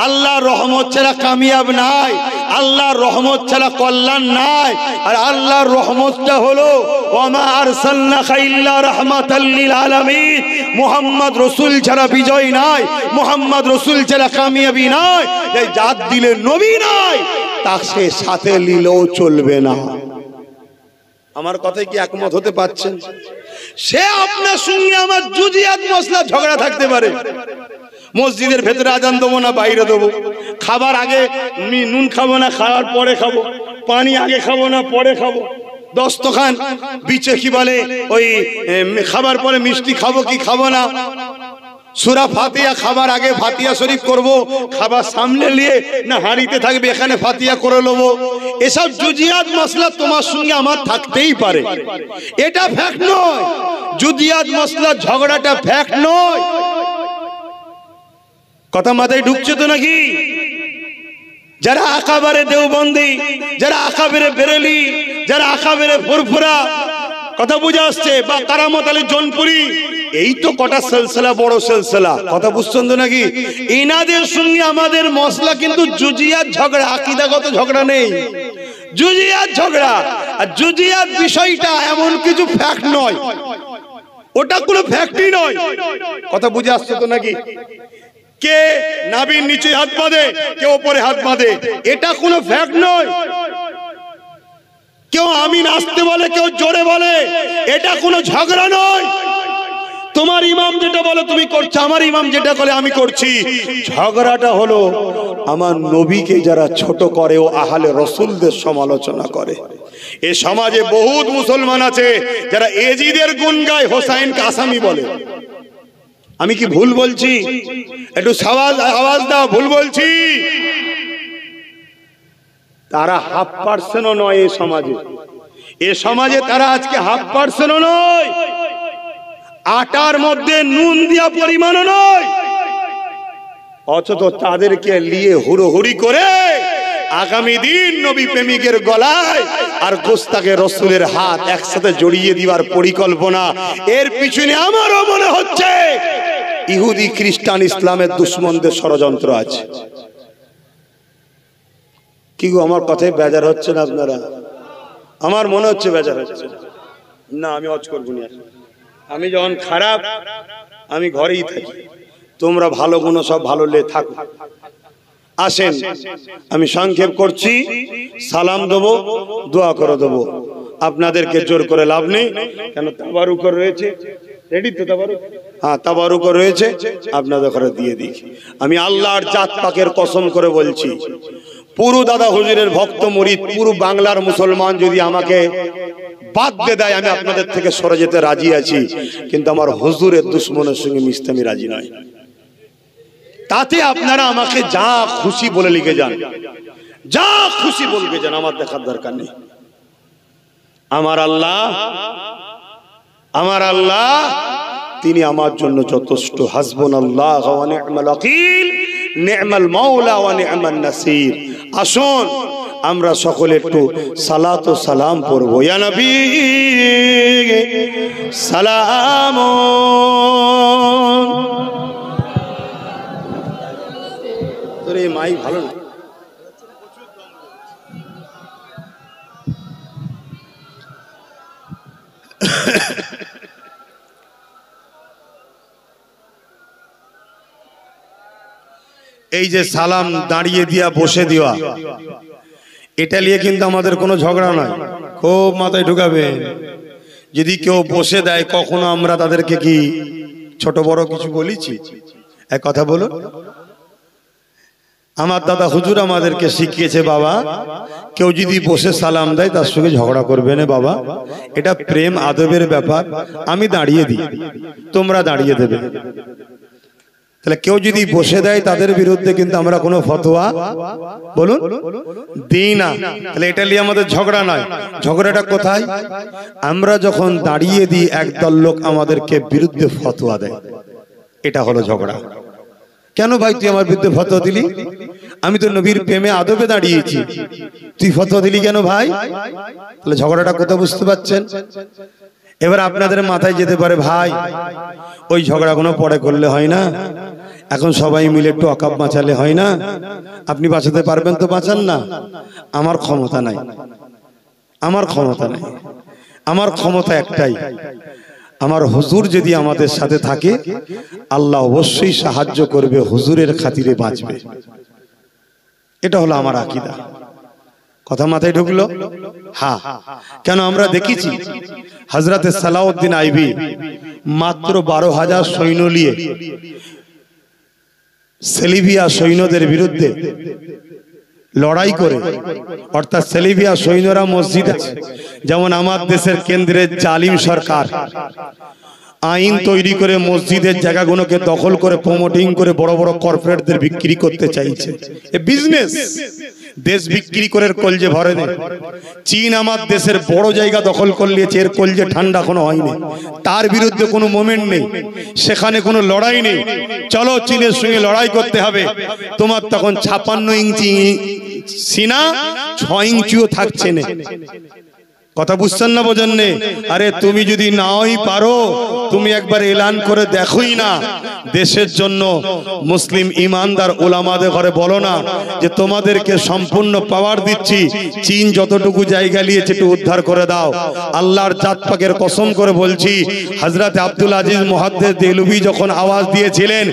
আল্লাহর রহমত ছাড়া কামিয়াব নাই, আল্লাহর রহমত ছাড়া কল্যাণ নাই। আর আল্লাহর রহমতটা হলো ওয়ামা আরসালনাকা ইল্লা রাহমাতাল লিল আলামিন। মুহাম্মদ রাসূল ছাড়া বিজয় নাই, মুহাম্মদ রাসূল ছাড়া কামিয়াবি নাই। এই জাত দিলে নবী নাই, তাকে সাথে নিলেও চলবে না। আমার কথায় কি একমত হতে পারছেন? সে আপনার সঙ্গে আমার জুজিয়াত মসলা ঝগড়া থাকতে পারে, মসজিদের ভেতরে আজান দেবো না বাইরে দেবো, খাবার আগে নুন খাবো না খাওয়ার পরে খাবো, পানি আগে খাবো না পরে খাবো, দস্তখান বিচে কি বলে ওই খাবার পরে মিষ্টি খাবো কি খাবো না, সূরা ফাতিহা খাবার আগে ফাতিহা শরীফ করব, খাবার সামনে নিয়ে না হাঁড়িতে থাকবে এখানে ফাতিহা করে নেবো। এসব জুজিয়াত মসলা তোমার সঙ্গে আমার থাকতেই পারে, এটা ফ্যাক্ট নয়। জুজিয়াত মসলা ঝগড়াটা ফ্যাক্ট নয়। কথা মাথায় ঢুকছে তো নাকি? যারা আকাবারে দেওবন্দি, যারা আকাবেরে বেরেলি, যারা আকাবেরে ফুরফুরা, কথা বুঝে আসছে, বা কারামত আলী জনপুরি, এই তো কটা সিলসিলা, বড় সিলসিলা। কথা বুঝছেন তো নাকি? ইনাদের সঙ্গে আমাদের মসলা কিন্তু জুজিয়াত ঝগড়া, আকীদাগত ঝগড়া নেই, জুজিয়াত ঝগড়া। আর জুজিয়াত বিষয়টা এমন কিছু ফ্যাক্ট নয়, ওটা কোনো ফ্যাক্টই নয়। কথা বুঝে আসছে তো নাকি? কে নাভির নিচে হাত বাঁধে, কে ওপরে হাত বাঁধে, এটা কোনো ফ্যাক্ট নয়। কেউ আমিন আসতে বলে, কেউ জোরে বলে, এটা কোনো ঝগড়া নয়। তোমার ইমাম যেটা বলে তুমি করছো, আমার ইমাম যেটা বলে আমি করছি। ঝগড়াটা হলো আমার নবীকে যারা ছোট করে ও আহলে রসুলদের সমালোচনা করে। এ সমাজে বহুত মুসলমান আছে যারা এজিদের গুণ গায়, হোসাইনকে আসামি বলে। আমি কি ভুল বলছি? একটু আওয়াজ দাও, ভুল বলছি? তারা 0.5% নয় এই সমাজে। এ সমাজে তারা আজকে 0.5% নয়, আটার মধ্যে নুন দিয়া পরিমাণও নয়। অথচ তাদেরকে নিয়ে হুড়োহুড়ি করে আগামী দিন নবী প্রেমিকের গলায় আর গোস্তাকে রসুলের হাত একসাথে জড়িয়ে দিবার পরিকল্পনা। এর পিছনে আমারও মনে হচ্ছে ইহুদি খ্রিস্টান ইসলামের দুশ্মনদের ষড়যন্ত্র আছে। কি গো, আমার কথায় বেজার হচ্ছে না আপনারা? আমার মনে হচ্ছে বেজার হচ্ছে না। আমি অজ করবো না। আমি যখন খারাপ আমি ঘরেই থাকি, তোমরা ভালো গুণ সব ভালো লে থাকো। আসেন, আমি সংক্ষেপ করছি, সালাম দেবো, দোয়া করে দেবো। আপনাদেরকে জোর করে লাভ নেই, কেন তাবারুক রয়েছে। রেডি তো তাবারুক? হ্যাঁ, তাবারুক রয়েছে, আপনাদের ঘরে দিয়ে দিই। আমি আল্লাহর জাত পাকের কসম করে বলছি, পুরো দাদা হুজুরের ভক্ত মুরিদ, পুরো বাংলার মুসলমান যদি আমাকে বাদ দিয়ে দেয়, আমি আপনাদের থেকে সরে যেতে রাজি আছি, কিন্তু আমার হুজুরের দুশ্মনের সঙ্গে মিশতে আমি রাজি নয়। তাতে আপনারা আমাকে যা খুশি বলে লিখে যান, যা খুশি বলবে যান, আমার দেখার দরকার নেই। আমার আল্লাহ তিনি আমার জন্য যথেষ্ট। হাসবুনাল্লাহ ওয়া নি'মাল ওয়াকিল, নি'মাল মাওলা ওয়া নি'মান নাসির। আসুন আমরা সকলে একটু সালাত ও সালাম পড়ব। ইয়া নবী সালাম। তোরে মাই ভালো না। এই যে সালাম দাঁড়িয়ে দিয়া বসে দেওয়া, এটা নিয়ে কিন্তু আমাদের কোনো ঝগড়া নয়। খুব মাথায় ঢুকাবেন, যদি কেউ বসে দেয় কখনো আমরা তাদেরকে কি ছোট বড় কিছু বলেছি? এক কথা বলো। আমার দাদা হুজুর আমাদেরকে শিখিয়েছে, বাবা কেউ যদি বসে সালাম দেয় তার সঙ্গে ঝগড়া করবে না বাবা, এটা প্রেম আদবের ব্যাপার। আমি দাঁড়িয়ে দিই, তোমরা দাঁড়িয়ে দেবে। তাহলে কেউ যদি বসে দেয় তাদের বিরুদ্ধে কিন্তু আমরা কোনো ফতোয়া বলুন দিই না। তাহলে এটা নিয়ে আমাদের ঝগড়া নয়। ঝগড়াটা কোথায়? আমরা যখন দাঁড়িয়ে দিই একদল লোক আমাদেরকে বিরুদ্ধে ফতোয়া দেয়, এটা হলো ঝগড়া। কেন ভাই তুই আমার বিরুদ্ধে ফতোয়া দিলি? আমি তো নবীর প্রেমে আদবে দাঁড়িয়েছি, তুই ফতোয়া দিলি কেন ভাই? তাহলে ঝগড়াটা কোথায় বুঝতে পারছেন? এবার আপনাদের মাথায় যেতে পারে, ভাই ওই ঝগড়া কোনো পরে করলে হয় না, এখন সবাই মিলে একটু অকাপ বাঁচালে হয় না? আপনি বাঁচাতে পারবেন তো বাঁচান না। আমার ক্ষমতা নাই, আমার ক্ষমতা নাই। আমার ক্ষমতা একটাই, আমার হুজুর যদি আমাদের সাথে থাকে আল্লাহ অবশ্যই সাহায্য করবে, হুজুরের খাতিরে বাঁচবে। এটা হলো আমার আকীদা। কথা মাথায় ঢুকলো? হ্যাঁ। কেন আমরা দেখেছি হযরতে সালাউদ্দিন আইবি মাত্র 12,000 সৈন্য নিয়ে সেলিভিয়া সৈন্যদের বিরুদ্ধে লড়াই করে, অর্থাৎ সেলিভিয়া সৈন্যরা মসজিদ আছে, যেমন আমার দেশের কেন্দ্রের জালিম সরকার আইন তৈরি করে মসজিদের জায়গাগুলোকে দখল করে প্রমোটিং করে বড় বড় কর্পোরেটদের বিক্রি করতে চাইছে। এ বিজনেস, দেশ বিক্রি করে কলজে ভরে দেয়। চীন আমার দেশের বড় জায়গা দখল করে নিয়েছে, এর কলজে ঠান্ডা কোনো হয়নি, তার বিরুদ্ধে কোনো মুভমেন্ট নেই, সেখানে কোনো লড়াই নেই। চলো চীনের সঙ্গে লড়াই করতে হবে, তোমার তখন 56 ইঞ্চি সিনা, 6 ইঞ্চিও থাকছে না। কথা বুঝছেন না, বোঝেন না? আরে তুমি যদি নাওই পারো, তুমি একবার এলান করে দেখোই না, দেশের জন্য মুসলিম ইমানদার উলামাদের ঘরে বলো না যে তোমাদেরকে সম্পূর্ণ পাওয়ার দিচ্ছি, চীন যতটুকু জায়গা নিয়েছে একটু উদ্ধার করে দাও। আল্লাহর জাত পাকের কসম করে বলছি, হযরত আব্দুল আজিজ মুহাদ্দিস দেহলভী যখন আওয়াজ দিয়েছিলেন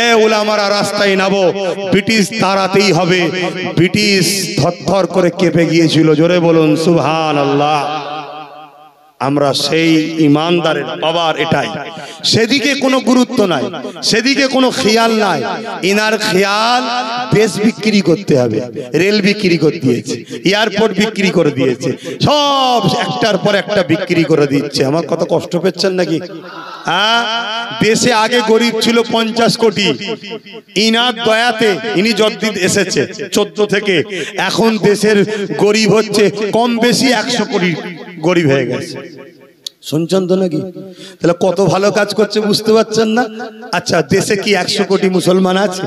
এ উলামারা রাস্তায় নামো, ব্রিটিশ তাড়াতেই হবে, ব্রিটিশ থরথর করে কেঁপে গিয়েছিল। জোরে বলুন সুবহানাল্লাহ। আমরা সেই ইমানদারের পাওয়ার এটাই, সেদিকে কোনো গুরুত্ব নাই, সেদিকে কোনো খেয়াল নাই। ইনার খেয়াল দেশ বিক্রি করতে হবে, রেল বিক্রি করে দিয়েছে, এয়ারপোর্ট বিক্রি করে দিয়েছে, সব একটার পর একটা বিক্রি করে দিচ্ছে। আমার কত কষ্ট পেচ্ছেন নাকি? দেশে আগে গরিব ছিল 50 কোটি, ইনার দয়াতে ইনি যতদিন এসেছে 14 থেকে, এখন দেশের গরিব হচ্ছে কম বেশি 100 কোটি গরিব হয়ে গেছে। শুনছেন তো নাকি? তাহলে কত ভালো কাজ করছে বুঝতে পারছেন না? আচ্ছা, দেশে কি 100 কোটি মুসলমান আছে?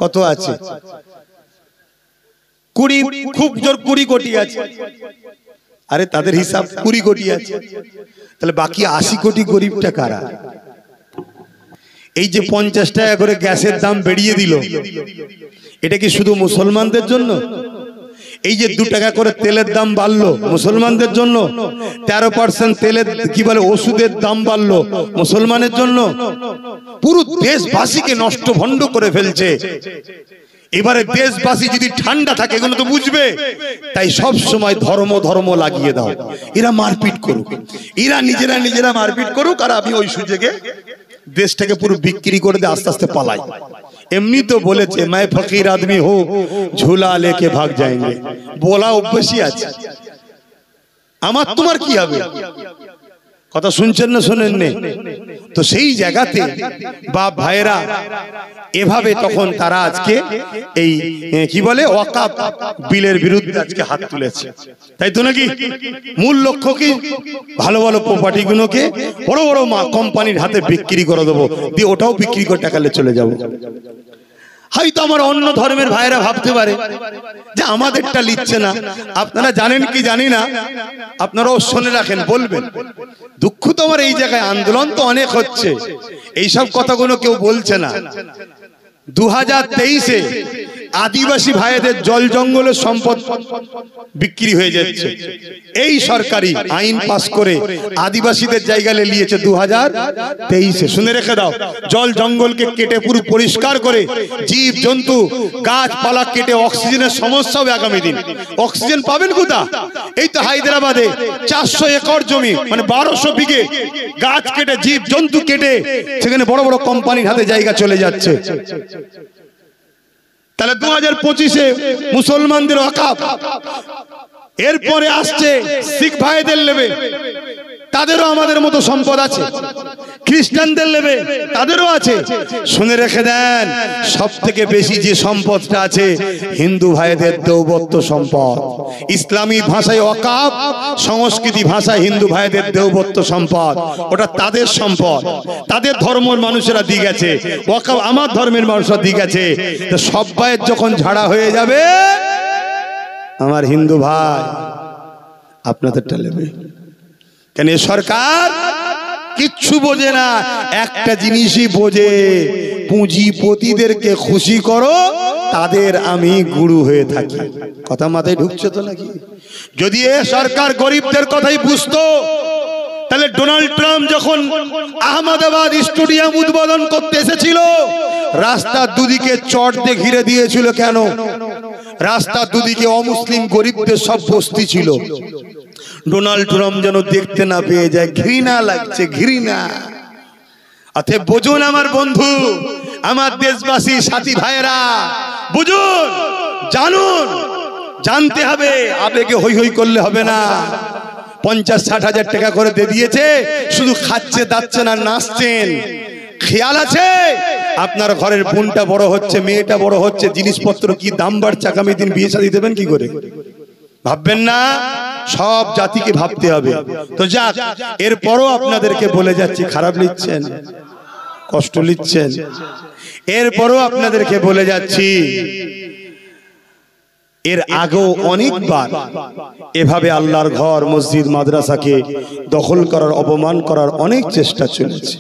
কত আছে? 20, খুব জোর 20 কোটি আছে। আরে তাদের হিসাব 20 কোটি আছে, তাহলে বাকি 80 কোটি গরিবটা কারা? এই যে 50 টাকা করে গ্যাসের দাম বেড়িয়ে দিল, এটা কি শুধু মুসলমানদের জন্য? এই যে 2 টাকা করে তেলের দাম বাড়লো মুসলমানদের জন্য, 13% তেলের কি বলে ওষুধের দাম বাড়লো মুসলমানের জন্য, পুরো দেশবাসীকে নষ্ট ভণ্ড করে ফেলছে। এবারে দেশবাসী যদি ঠান্ডা থাকে এগুলো তো বুঝবে, তাই সব সময় ধর্ম ধর্ম লাগিয়ে দাও। এরা মারপিট করুক, এরা নিজেরা মারপিট করুক, আর আমি ওই সুযোগে দেশটাকে পুরো বিক্রি করে দিয়ে আস্তে আস্তে পালাই। এমনি তো বলেছে मैं फकीर आदमी हूं झूला लेके भाग जाएंगे, বলা অভ্যাসই আছে। আমার তোমার কি হবে? কথা শুনছেন না শোনেন নে? তো সেই জায়গাতে বাপ ভাইরা এভাবে তখন তারা আজকে এই কি বলে ওয়াকাফ বিলের বিরুদ্ধে আজকে হাত তুলেছে, তাই তো নাকি? মূল লক্ষ্য কি? ভালো ভালো প্রপার্টি গুলোকে বড় বড় কোম্পানির হাতে বিক্রি করে দেবো, দিয়ে ওটাও বিক্রি করে টাকালে চলে যাবো। হয়তো আমার অন্য ধর্মের ভাইরা ভাবতে পারে যে আমাদেরটা লিখছে না। আপনারা জানেন কি জানি না, আপনারাও শুনে রাখেন, বলবেন। দুঃখ তো আমার এই জায়গায়, আন্দোলন তো অনেক হচ্ছে, এইসব কথাগুলো কেউ বলছে না। 2023-এ আদিবাসী ভাইদের জল জঙ্গলের সম্পদ বিক্রি হয়ে যাচ্ছে। এই সরকারি আইন পাস করে আদিবাসীদের জায়গায় নিয়েছে 2023-এ। শুনে রেখে দাও, জল জঙ্গলকে কেটে পুরো পরিষ্কার করে জীব জন্তু গাছপালা কেটে অক্সিজেনের সমস্যা হবে আগামী দিন। অক্সিজেন পাবেন কোথা? এই তো হায়দ্রাবাদে 400 একর জমি, মানে 1200 বিঘে গাছ কেটে জীব জন্তু কেটে সেখানে বড় বড় কোম্পানির হাতে জায়গা চলে যাচ্ছে। তাহলে 2025-এ মুসলমানদের ওয়াকাফ, এরপরে আসছে শিখ ভাইদের নেবে, তাদেরও আমাদের মতো সম্পদ আছে। খ্রিস্টানদের নেবে, তাদেরও আছে। শুনে রেখে দেন, সব থেকে বেশি যে সম্পদটা আছে হিন্দু ভাইদের দেওবত্ত সম্পদ। ইসলামী ভাষায় ওয়াকাফ, সংস্কৃতি ভাষায় হিন্দু ভাইদের দেওবত্ত সম্পদ, ওটা তাদের সম্পদ, তাদের ধর্মের মানুষেরা দিয়ে গেছে। ওয়াকাফ আমার ধর্মের মানুষরা দিয়ে গেছে। তো সব ভাইয়ের যখন ঝাড়া হয়ে যাবে, আমার হিন্দু ভাই আপনাদেরটা নেবে। কেন সরকার কিচ্ছু বোঝে না, একটা জিনিসই বোঝে, পুঁজিপতিদেরকে খুশি করো, তাদের আমি গুরু হয়ে থাকি। কথা মাথায় ঢুকছে তো নাকি? যদি এ সরকার গরিবদের কথাই বুঝতো, তাহলে ডোনাল্ড ট্রাম্প যখন আহমেদাবাদ স্টেডিয়াম উদ্বোধন করতে এসেছিল, রাস্তার দুদিকে চট দিয়ে ঘিরে দিয়েছিল। কেন? রাস্তার দুদিকে অমুসলিম গরিবদের সব বস্তি ছিল। ডোনাল্ড ট্রাম্প যেন দেখতে না পেয়ে যায়, ঘৃণা লাগছে, ঘৃণা। অতএব বুঝুন আমার বন্ধু, আমার দেশবাসী সাথী ভাইয়েরা, বুঝুন, জানুন, জানতে হবে। আবেগে হই হই করলে হবে না। 50-60 হাজার টাকা করে দিয়ে দিয়েছে, শুধু খাচ্ছে দাচ্ছে না, নাচছেন। খেয়াল আছে আপনার ঘরের বোনটা বড় হচ্ছে, মেয়েটা বড় হচ্ছে, জিনিসপত্র কি দাম বাড়ছে, আগামী দিন বিয়ে শাদী দেবেন কি করে? ভাববেন না? সব জাতিকে ভাবতে হবে। তো যাক, এরপরও আপনাদেরকে বলে যাচ্ছি, খারাপ লিখছেন, কষ্ট লিখছেন, এরপরও আপনাদেরকে বলে যাচ্ছি, এর আগেও অনেকবার এভাবে আল্লাহর ঘর, মসজিদ, মাদ্রাসাকে দখল করার, অপমান করার অনেক চেষ্টা চলেছে।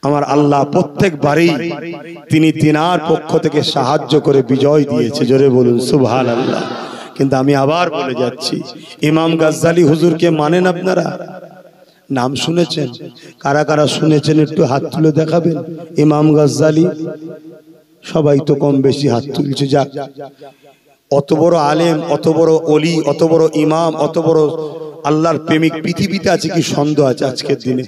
আমার আল্লাহ প্রত্যেকবারই তিনি তিনার পক্ষ থেকে সাহায্য করে বিজয় দিয়েছে। জোরে বলুন সুবহানাল্লাহ। কিন্তু আমি আবার বলে যাচ্ছি, ইমাম গাজ্জালি হুজুরকে মানেন আপনারা? নাম শুনেছেন? কারা কারা শুনেছেন একটু হাত তুলে দেখাবেন। ইমাম গাজ্জালি, সবাই তো কম বেশি হাত তুলছে। যাক, অত বড় আলেম, অত বড় ওলি, অত বড় ইমাম, অত বড় আল্লাহর প্রেমিক পৃথিবীতে আছে কি সন্দেহ আছে আজকের দিনে?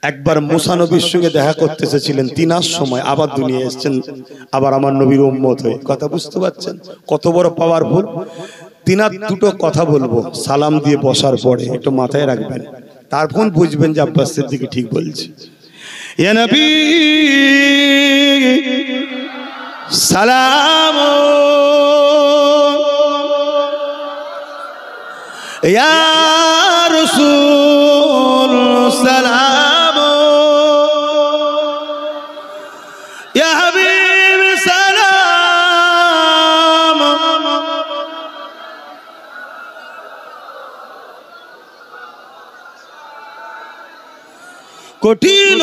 একবার মুসা নবীর সঙ্গে দেখা করতে এসেছিলেন, তিনার সময় আবার দুনিয়া এসেছেন, আবার আমার নবীর উম্মত হয়ে। কথা বুঝতে পারছেন কত বড় পাওয়ারফুল? তিনার দুটো কথা বলবো সালাম দিয়ে বসার পরে, একটু মাথায় রাখবেন, তারপর বুঝবেন যে আব্বাস সিদ্দিকী ঠিক বলছে। ইয়া নবী সালাম, ইয়া রাসূল সালাম, ইয়া হাবিব সালাম। কঠিন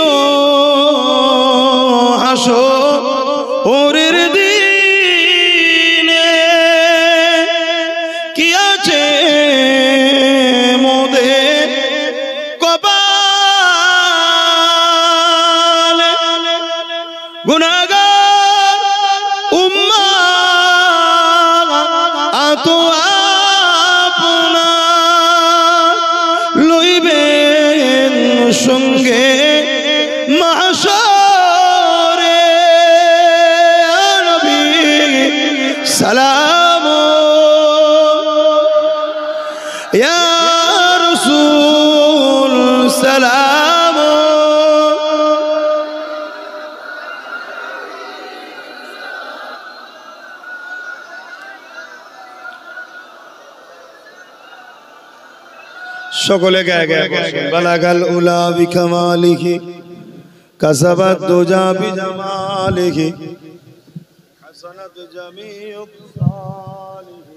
হাসরের দিনে কি আছে মোদের কপালে, গুনাহগার উম্মাত আপনার লইবেন সঙ্গে মাহশরে। নবী সালাম, ইয়া রাসূল সালাম। সকলে গায়ে গায়ে বসেন। বালাগাল উলা বিকামালিহি কাসাবাত দুজা বিজামালিহি হাসানাত জামিউ সালিহি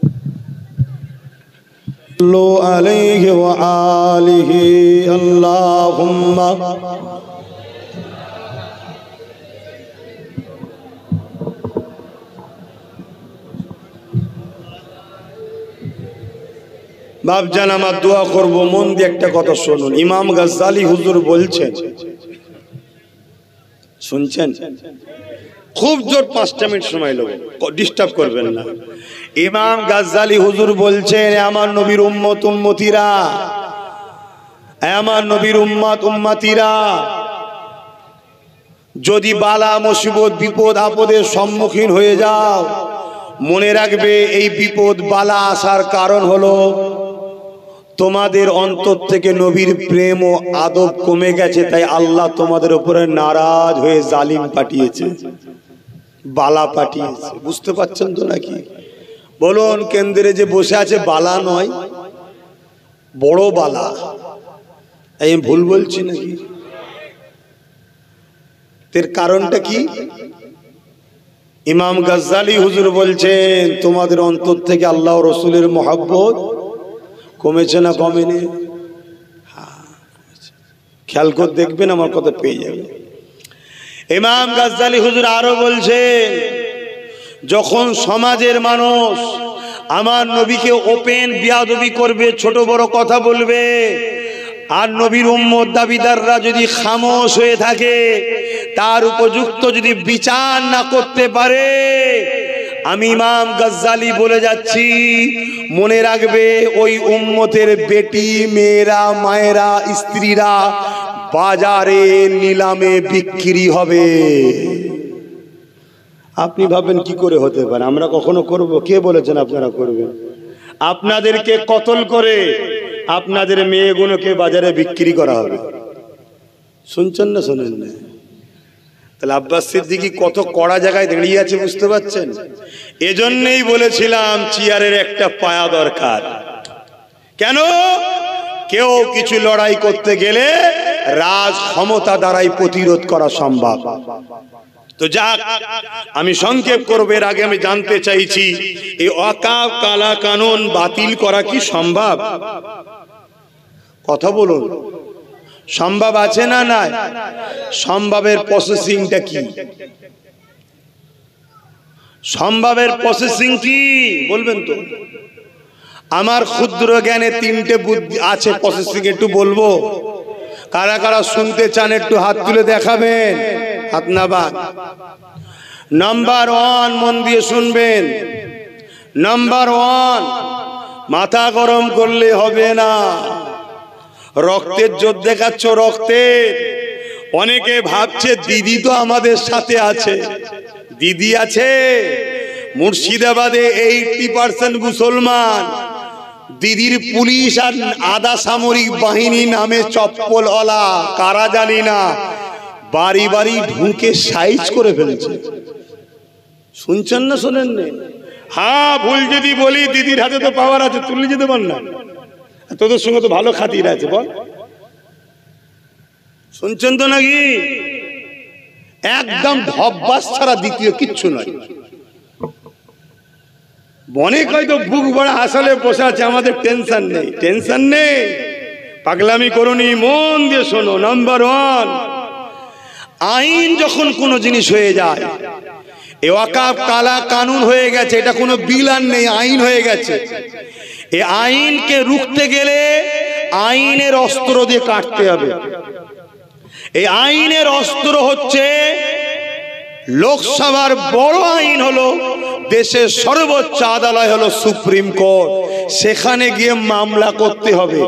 লো আলাইহি ওয়া আলিহি আল্লাহুম্মা। বাপজান আমার দোয়া করব, মন দিয়ে একটা কথা শুনুন। ইমাম গাজ্জালি হুজুর বলছেন, শুনছেন? খুব জোর 5টা মিনিট সময় লোক ডিস্টার্ব করবেন না। ইমাম গাজ্জালি হুজুর বলছেন, আমার নবীর উম্মত উম্মতিরা, আমার নবীর উম্মত উম্মতিরা, যদি বালা মুসিবত বিপদ আপদের সম্মুখীন হয়ে যাও, মনে রাখবে এই বিপদ বালা আসার কারণ হলো তোমাদের অন্তর থেকে নবীর প্রেম ও আদব কমে গেছে, তাই আল্লাহ তোমাদের উপরে নারাজ হয়ে জালিম পাঠিয়েছে, বালা পাঠিয়েছে। বুঝতে পারছেন তো নাকি? বলুন, কেন্দ্রে যে বসে আছে বালা নয়, বড় বালা। আমি ভুল বলছি নাকি? এর কারণটা কি? ইমাম গাজ্জালি হুজুর বলছেন, তোমাদের অন্তর থেকে আল্লাহ রসুলের মহব্বত কমেছে না কমেনি? খেয়াল করে দেখবেন, আমার কথা পেয়ে যাবে। ইমাম গাজ্জালি হুজুর আরো বলছে, যখন সমাজের মানুষ আমার নবীকে ওপেন বিয়াদবি করবে, ছোট বড় কথা বলবে, আর নবীর উম্মত দাবিদাররা যদি খামোশ হয়ে থাকে, তার উপযুক্ত যদি বিচার না করতে পারে, আমি ইমাম গাজ্জালি বলে যাচ্ছি, মনে রাখবে ওই উম্মতের বেটি, মেয়েরা, মায়েরা, স্ত্রীরা বাজারে নিলামে বিক্রি হবে। আপনি ভাবেন কি করে হতে পারে? আমরা কখনো করব? কে বলেছেন আপনারা করবেন? আপনাদেরকে কতল করে আপনাদের মেয়েগুলোকে বাজারে বিক্রি করা হবে। শুনছেন না শোনেন না? তাহলে আব্বাস সিদ্দিকী কত কড়া জায়গায় দাঁড়িয়ে আছে, বুঝতে পারছেন? এজন্যই বলেছিলাম চেয়ারের একটা পায়া দরকার। কেন? কেউ কিছু লড়াই করতে গেলে রাজ ক্ষমতা দ্বারাই প্রতিরোধ করা সম্ভব। তো যাক, আমি সংক্ষেপ করব। এর আগে আমি জানতে চাইছি, এই ওয়াকফ কালা কানুন বাতিল করা কি সম্ভব? কথা বলুন, সম্ভব আছে না নাই? সম্ভবের প্রসেসিংটা কি? সম্ভবের প্রসেসিং কি বলবেন তো? আমার ক্ষুদ্র জ্ঞানে 3টে বুদ্ধি আছে প্রসেসিং, একটু বলবো। কারা কারা শুনতে চান একটু হাত তুলে দেখাবেন। হাত নাবান। নাম্বার 1, মন দিয়ে শুনবেন। নাম্বার 1, মাথা গরম করলে হবে না। রক্তের জোর দেখাচ্ছ, রক্তের। অনেকে ভাবছে দিদি তো আমাদের সাথে আছে। দিদি আছে? মুর্শিদাবাদে 80% মুসলমান। দিদির পুলিশ আর আধা সামরিক বাহিনী নামে চপ্পলওয়ালা, কারা জানি না, বাড়ি বাড়ি ঢুকে সাইজ করে ফেলছে। শুনছেন না শোনেন না? হ্যাঁ, ভুল যদি বলি, দিদির হাতে তো পাওয়ার আছে, তুলে যেতে পার না। তোদের সঙ্গে তো ভালো খাতির আছে, বল। শুনছেন তো নাকি? একদম ধব্বাস ছাড়া দ্বিতীয় কিচ্ছু নয়। অনেক হয়তো বুক ভরা আসলে বসে আছে, আমাদের টেনশন নেই, টেনশন নেই। পাগলামি করুনি, মন দিয়ে শোনো। নাম্বার 1, আইন যখন কোনো জিনিস হয়ে যায়, এ ওয়াকাফ কালা কানুন হয়ে গেছে, এটা কোনো বিল আর নেই, আইন হয়ে গেছে। এই আইনকে রুখতে গেলে আইনের অস্ত্র দিয়ে কাটতে হবে। এই আইনের অস্ত্র হচ্ছে লোকসভার বড় আইন হলো, দেশের সর্বোচ্চ আদালত হলো সুপ্রিম কোর্ট। সেখানে গিয়ে মামলা করতে হবে,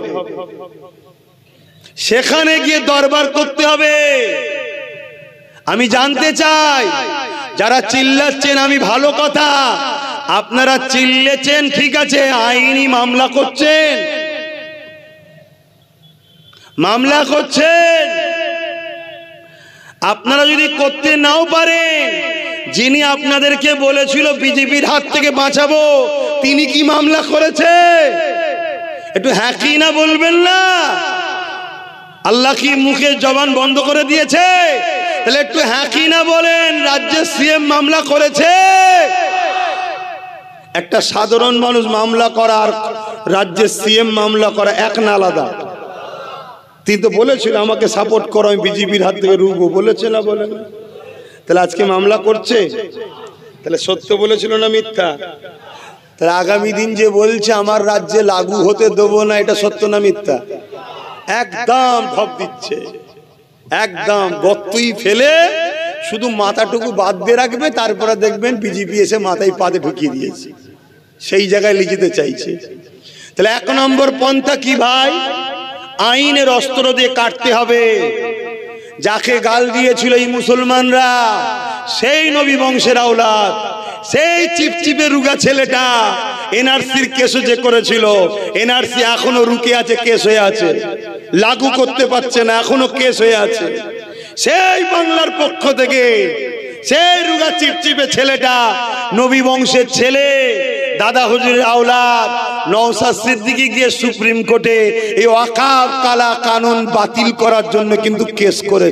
সেখানে গিয়ে দরবার করতে হবে। আমি জানতে চাই, যারা চিল্লাচ্ছেন, আমি ভালো কথা, আপনারা চিল্লেছেন ঠিক আছে, আইনি মামলা করছেন, মামলা করছেন। আপনারা যদি করতে নাও পারেন, যিনি আপনাদেরকে বলেছিল বিজেপির হাত থেকে বাঁচাবো, তিনি কি মামলা করেছে? একটু হ্যাঁ কি না বলবেন না? আল্লাহ কি মুখে জবান বন্ধ করে দিয়েছে? তাহলে একটু হ্যাঁ কি না বলেন। রাজ্যের সিএম মামলা করেছে। একটা সাধারণ মানুষ মামলা করা আর রাজ্যের সিএম মামলা করা এক না আলাদা? তিনি তো বলেছিল আমাকে সাপোর্ট করো, আমি বিজেপির হাত থেকে রুখবো, বলেছে না বলেন? তাহলে আজকে মামলা করছে, তাহলে সত্য বলেছিল না মিথ্যা? তাহলে আগামী দিন যে বলছে আমার রাজ্যে লাগু হতে দেবো না, এটা সত্য না মিথ্যা? একদম ঢপ দিচ্ছে, একদম গর্তই ফেলে শুধু মাথাটুকু বাদ দিয়ে রাখবে, তারপরে দেখবেন বিজেপি এসে মাথায় পাতে ঢুকিয়ে দিয়েছে, সেই জায়গায় লিখিতে চাইছে। তাহলে 1 নম্বর পন্থা কি ভাই? আইনের অস্ত্র দিয়ে কাটতে হবে। যাকে গাল দিয়েছিল এই মুসলমানরা, সেই নবী বংশের আওলাদ, সেই চিপচিপে রুগা ছেলেটা এনআরসির কেস যে করেছিল, এনআরসি এখনো রুকে আছে, কেস হয়ে আছে, লাগু করতে পারছে না, এখনো কেস হয়ে আছে। সেই বাংলার পক্ষ থেকে সেই রুগা চিপচিপে ছেলেটা, নবী বংশের ছেলে, দাদা হুজুরের আওলাদ নওশাদ সিদ্দিকী গিয়ে সুপ্রিম কোর্টে এই ওয়াকাফ কালা কানুন বাতিল করার জন্য কিন্তু কেস করে।